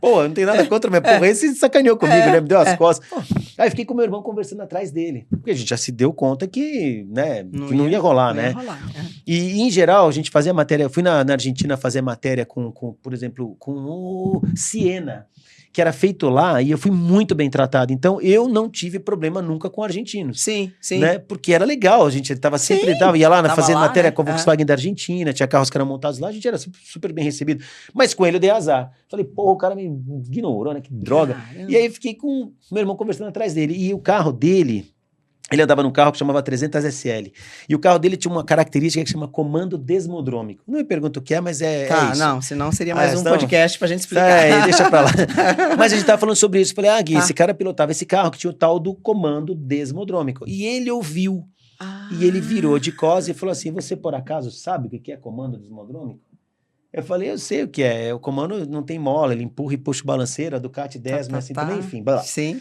Pô, não tem nada contra, mas porra, esse sacaneou comigo, né? Me deu as costas. Aí fiquei com meu irmão conversando atrás dele. Porque a gente já se deu conta que, né, que não ia rolar, né? E, em geral, a gente fazia matéria, eu fui na Argentina fazer matéria com, por exemplo, com o Siena, que era feito lá, e eu fui muito bem tratado. Então, eu não tive problema nunca com argentinos. Sim. Né? Porque era legal, a gente tava sempre, ia lá fazendo matéria, né? Com a Volkswagen da Argentina, tinha carros que eram montados lá, a gente era super bem recebido. Mas com ele eu dei azar. Falei, porra, o cara me ignorou, né? Que droga. E aí fiquei com meu irmão conversando atrás dele. E o carro dele, ele andava num carro que chamava 300 SL. E o carro dele tinha uma característica que chama comando desmodrômico. Não me pergunto o que é, mas é isso. Não, senão seria mais um podcast pra gente explicar. Deixa pra lá. Mas a gente tava falando sobre isso. Falei, Gui, esse cara pilotava esse carro que tinha o tal do comando desmodrômico. E ele ouviu. E ele virou de costas e falou assim, você por acaso sabe o que é comando desmodrômico? Eu falei, eu sei o que é. O comando não tem mola, ele empurra e puxa o balanceiro, a Ducati 10, mas assim também, enfim. Blá. Sim.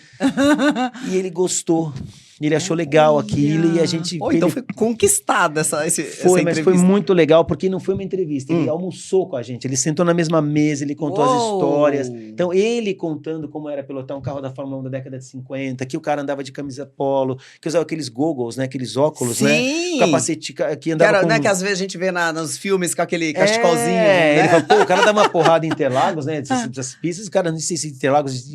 E ele gostou. Ele achou legal aquilo e a gente... Então foi conquistada essa entrevista. Mas foi muito legal, porque não foi uma entrevista. Ele almoçou com a gente, ele sentou na mesma mesa, ele contou as histórias. Então, ele contando como era pilotar um carro da Fórmula 1 da década de 50, que o cara andava de camisa polo, que usava aqueles goggles, né? Aqueles óculos, né? O capacete que andava com... Né, que às vezes a gente vê nos filmes com aquele cachecolzinho. Né? Ele falou, pô, o cara dá uma porrada em Interlagos, né? Essas pistas, o cara não sei se Interlagos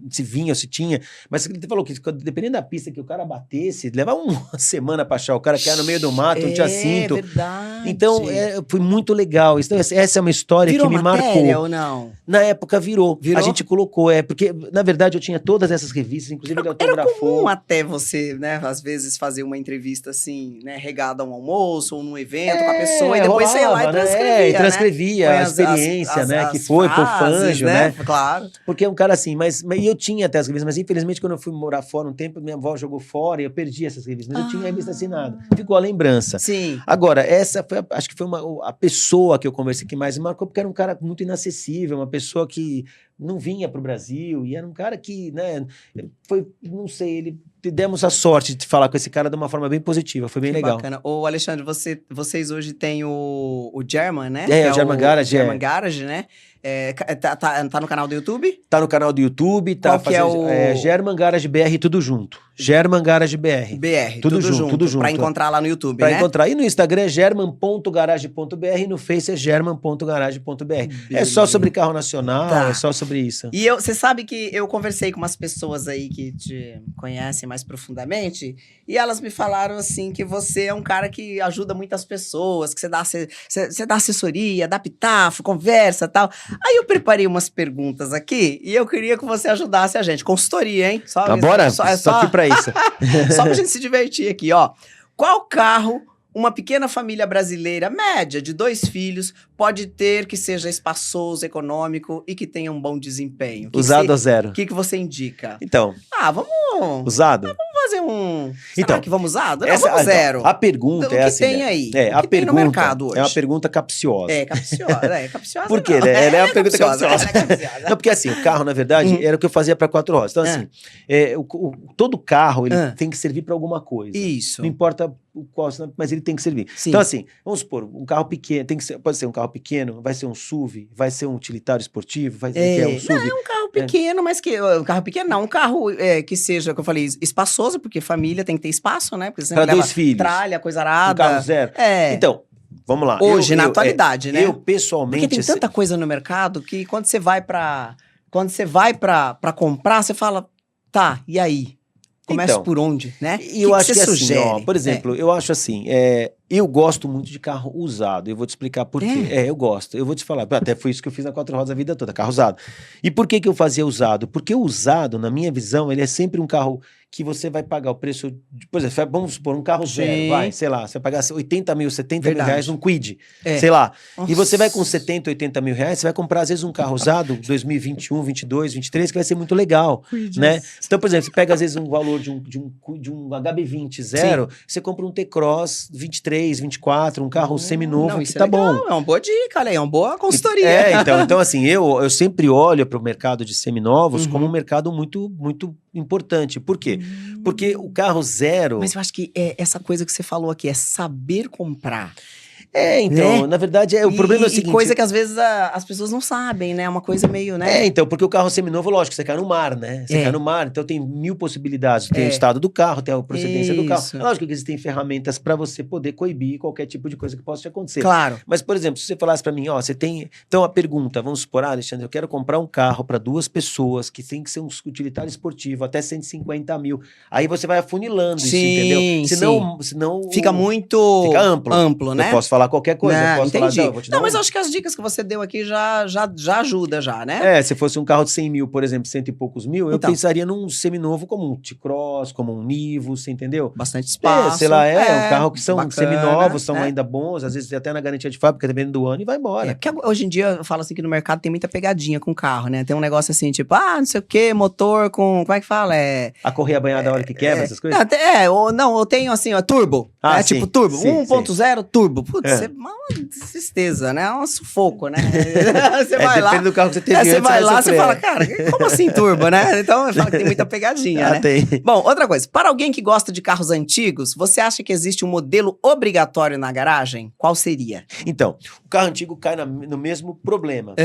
se vinha ou se tinha, mas ele falou que dependendo da pista que o cara batesse, levava uma semana pra achar o cara que era no meio do mato, não tinha cinto. Verdade. Então, foi muito legal. Então, essa é uma história que me marcou. Ou não? Na época virou. A gente colocou, porque, na verdade, eu tinha todas essas revistas, inclusive ele autografou. Era comum até você, né, às vezes fazer uma entrevista assim, né, regada a um almoço ou num evento com a pessoa, e depois você ia lá e transcrevia, e transcrevia a experiência, né, que foi pro Fangio, né? Claro. Porque é um cara assim, mas eu tinha até as revistas, mas infelizmente quando eu fui morar fora um tempo, minha avó jogou fora e eu perdi essas revistas, mas eu tinha a revista assinada. Ficou a lembrança. Sim. Agora, essa foi, acho que foi a pessoa que eu conversei que mais me marcou, porque era um cara muito inacessível, uma pessoa que não vinha pro Brasil, e era um cara que, né, não sei, demos a sorte de falar com esse cara de uma forma bem positiva, foi bem legal. Bacana. Ô, Alexandre, vocês hoje têm o German, né? O German Garage. German Garage, né? Tá no canal do YouTube? Tá no canal do YouTube, tá Qual fazendo German Garage BR, tudo junto. German Garage BR. Tudo junto. Pra encontrar lá no YouTube, né? Pra encontrar. E no Instagram é german.garage.br e no Face é german.garage.br. É só sobre carro nacional, é só sobre isso. E você sabe que eu conversei com umas pessoas aí que te conhecem mais profundamente, e elas me falaram assim que você é um cara que ajuda muitas pessoas, que você dá assessoria, dá pitaco, conversa e tal. Aí eu preparei umas perguntas aqui e eu queria que você ajudasse a gente. Consultoria, hein? Bora? Só aqui pra isso. Só pra gente se divertir aqui, ó. Qual carro uma pequena família brasileira média de 2 filhos pode ter que seja espaçoso, econômico e que tenha um bom desempenho? Usado a zero. O que você indica? Então. Vamos... Usado? Vamos fazer um... Então, será que vamos usado? Não, vamos zero. A pergunta é assim... O que tem aí? A pergunta tem no mercado hoje? É uma pergunta capciosa. Capciosa. Por quê? Né? Ela é uma pergunta capciosa. Capciosa. Não, porque assim, o carro, na verdade, era o que eu fazia para 4 rodas. Então, assim, todo carro, ele tem que servir para alguma coisa. Isso. Não importa qual, mas ele tem que servir. Sim. Então, assim, vamos supor, um carro pequeno, pode ser um carro pequeno, vai ser um SUV, vai ser um utilitário esportivo, vai ser um SUV. Não, é um carro pequeno, mas que... Um carro pequeno não, um carro que seja, que eu falei, espaçoso, porque família tem que ter espaço, né? Porque para 2 filhos. Tralha, coisa arada. Um carro zero. Então, vamos lá. Hoje, na atualidade, né? Eu, pessoalmente... Porque tem tanta coisa no mercado que quando você vai pra comprar, você fala, tá, e aí? Começa por onde, né? E eu acho que assim, ó, por exemplo, eu acho assim, Eu gosto muito de carro usado. Eu vou te explicar por quê. Eu gosto. Eu vou te falar. Até foi isso que eu fiz na Quatro Rodas a vida toda, carro usado. E por que que eu fazia usado? Porque o usado, na minha visão, ele é sempre um carro que você vai pagar o preço... Por exemplo, vamos supor, um carro zero, vai, sei lá, você vai pagar 80 mil, 70 mil reais num Kwid, sei lá. Nossa. E você vai com 70, 80 mil reais, você vai comprar, às vezes, um carro usado, 2021, 22, 23, que vai ser muito legal, né? Então, por exemplo, você pega, às vezes, um valor de um HB20 zero, você compra um T-Cross 23, 24, um carro seminovo, que tá bom. É uma boa dica, é uma boa consultoria. Então assim, eu sempre olho para o mercado de seminovos como um mercado muito, muito importante. Por quê? Porque o carro zero... Mas eu acho que essa coisa que você falou aqui é saber comprar. Na verdade, o problema é o seguinte... coisa que às vezes as pessoas não sabem, né? Uma coisa meio, né? Então, porque o carro seminovo, lógico, você cai no mar, né? Você cai no mar, então tem 1000 possibilidades. Tem o estado do carro, tem a procedência do carro. Lógico que existem ferramentas para você poder coibir qualquer tipo de coisa que possa te acontecer. Claro. Mas, por exemplo, se você falasse para mim, você tem... Então, a pergunta, vamos supor, Alexandre, eu quero comprar um carro para 2 pessoas, que tem que ser um utilitário esportivo, até 150 mil. Aí você vai afunilando isso, entendeu? Senão fica muito... Fica amplo, né? Eu posso falar qualquer coisa. Não, eu posso entendi. falar, vou te dar mas eu acho que as dicas que você deu aqui já ajuda, né? Se fosse um carro de 100 mil, por exemplo, 100 e poucos mil, eu pensaria num seminovo como um T-Cross, como um Nivo, você entendeu? Bastante espaço. Sei lá, um carro que são bacana, seminovos, são ainda bons, às vezes até na garantia de fábrica, dependendo do ano, e vai embora. Porque hoje em dia, eu falo assim que no mercado tem muita pegadinha com carro, né? Tem um negócio assim, tipo, não sei o que, motor com, como é que fala? A correia banhada a hora que quebra, essas coisas? Eu tenho assim, turbo. Sim, tipo turbo, 1.0 turbo. Putz, é uma tristeza, né? É um sufoco, né? Você vai lá. Depende do carro que você teve antes, você vai lá, você fala, cara, como assim turbo, né? Então, eu falo que tem muita pegadinha, né? Tem. Bom, outra coisa. Para alguém que gosta de carros antigos, você acha que existe um modelo obrigatório na garagem? Qual seria? Então, o carro antigo cai no mesmo problema.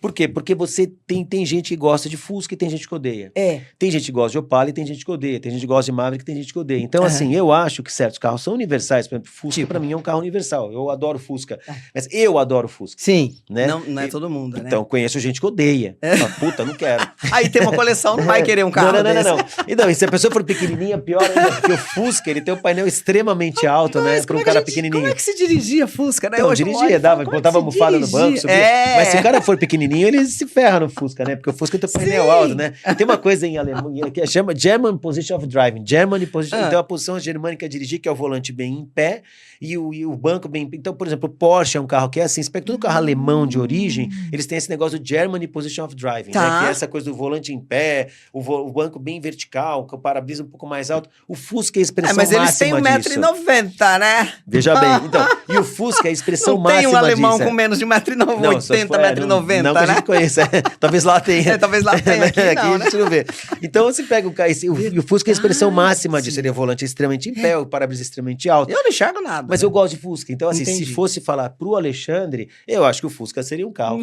Por quê? Porque você tem gente que gosta de Fusca e tem gente que odeia. Tem gente que gosta de Opala e tem gente que odeia. Tem gente que gosta de Maverick e tem gente que odeia. Então, assim, eu acho que certos carros são universais. Por exemplo, Fusca pra mim é um carro universal. Eu adoro Fusca. Mas eu adoro Fusca. Sim. Né? Não é todo mundo, né? Então, conheço gente que odeia. Fala, puta, não quero. Aí tem uma coleção, não vai querer um carro Não. Então, e se a pessoa for pequenininha, pior ainda. Porque o Fusca, ele tem um painel extremamente alto, né? Pra um cara pequenininho. Como é que se dirigia Fusca, né? Então, dirigia, botava almofada no banco, subia. Mas se o cara for pequenininho, ele se ferra no Fusca, né? Porque o Fusca tem um painel alto, né? Tem uma coisa em Alemanha que chama German Position of Driving. German Position, então a posição germânica de dirigir, que é o volante bem em pé e o banco bem... Então, por exemplo, o Porsche é um carro que é assim, você pega todo carro alemão de origem, eles têm esse negócio do German Position of Driving, né? Que é essa coisa do volante em pé, o banco bem vertical, com o para-brisa um pouco mais alto. O Fusca é a expressão máxima disso. Mas eles têm 1,90 m, né? Veja bem. Então, e o Fusca é a expressão máxima disso. Não tem um alemão com menos de 1,80 m, 1,90 m, não né? que a gente conheça. Talvez lá tenha. Talvez lá tenha, aqui não, a gente não vê. Então, você pega o Fusca é a expressão máxima disso. Ele é volante extremamente em pé, o para-brisa extremamente alto. Eu não enxergo nada. Mas eu gosto de Fusca. Então, assim, se fosse falar pro Alexandre, eu acho que o Fusca seria um carro.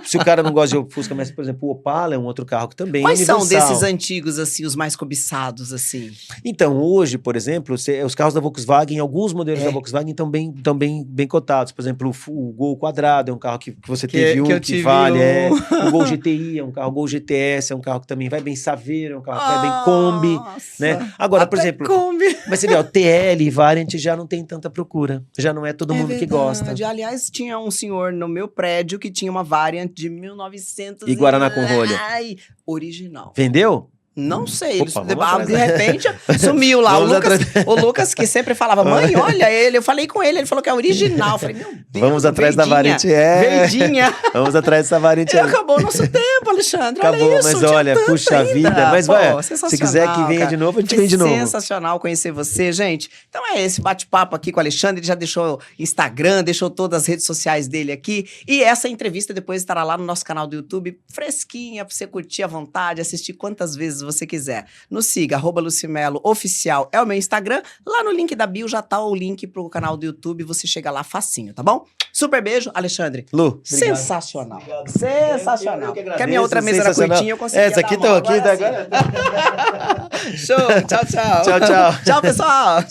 Se o cara não gosta de Fusca, mas, por exemplo, o Opala é um outro carro que também Quais é universal. São desses antigos, assim, os mais cobiçados, assim? Então, hoje, por exemplo, os carros da Volkswagen, alguns modelos da Volkswagen estão bem cotados. Por exemplo, o Gol Quadrado é um carro que você teve que vale. O Gol GTI é um carro, o Gol GTS é um carro que também vai bem Saveiro, é um carro que vai bem Kombi, né? Agora, por exemplo, Kombi. Mas você vê, o TL e Variant já não tem tanta procura. Já não é todo mundo que gosta. Aliás, tinha um senhor no meu prédio que tinha uma Variant de 1900 e Guaraná com rolha. Original. Vendeu? Não sei, de repente sumiu lá. O Lucas que sempre falava, mãe, olha ele. Eu falei com ele falou que é original. Eu falei, meu Deus, vamos atrás da Variant. Verdinha. Vamos atrás dessa Variant. Acabou o nosso tempo, Alexandre. Acabou, olha isso, mas olha, puxa ainda. vida. Mas vai, se quiser que venha cara. de novo, a gente vem de novo. Sensacional conhecer você, gente. Então é esse bate-papo aqui com o Alexandre. Ele já deixou Instagram, deixou todas as redes sociais dele aqui. E essa entrevista depois estará lá no nosso canal do YouTube, fresquinha, pra você curtir à vontade, assistir quantas vezes você quiser. Nos siga, @Lucimelo Oficial é o meu Instagram. Lá no link da bio já tá o link pro canal do YouTube. Você chega lá facinho, tá bom? Super beijo, Alexandre. Lu, sensacional. Obrigado. Sensacional. Eu que Porque a minha outra mesa era curtinha, eu consegui. Essa aqui estão aqui agora. Show, tchau, tchau. Tchau, tchau. Tchau, pessoal.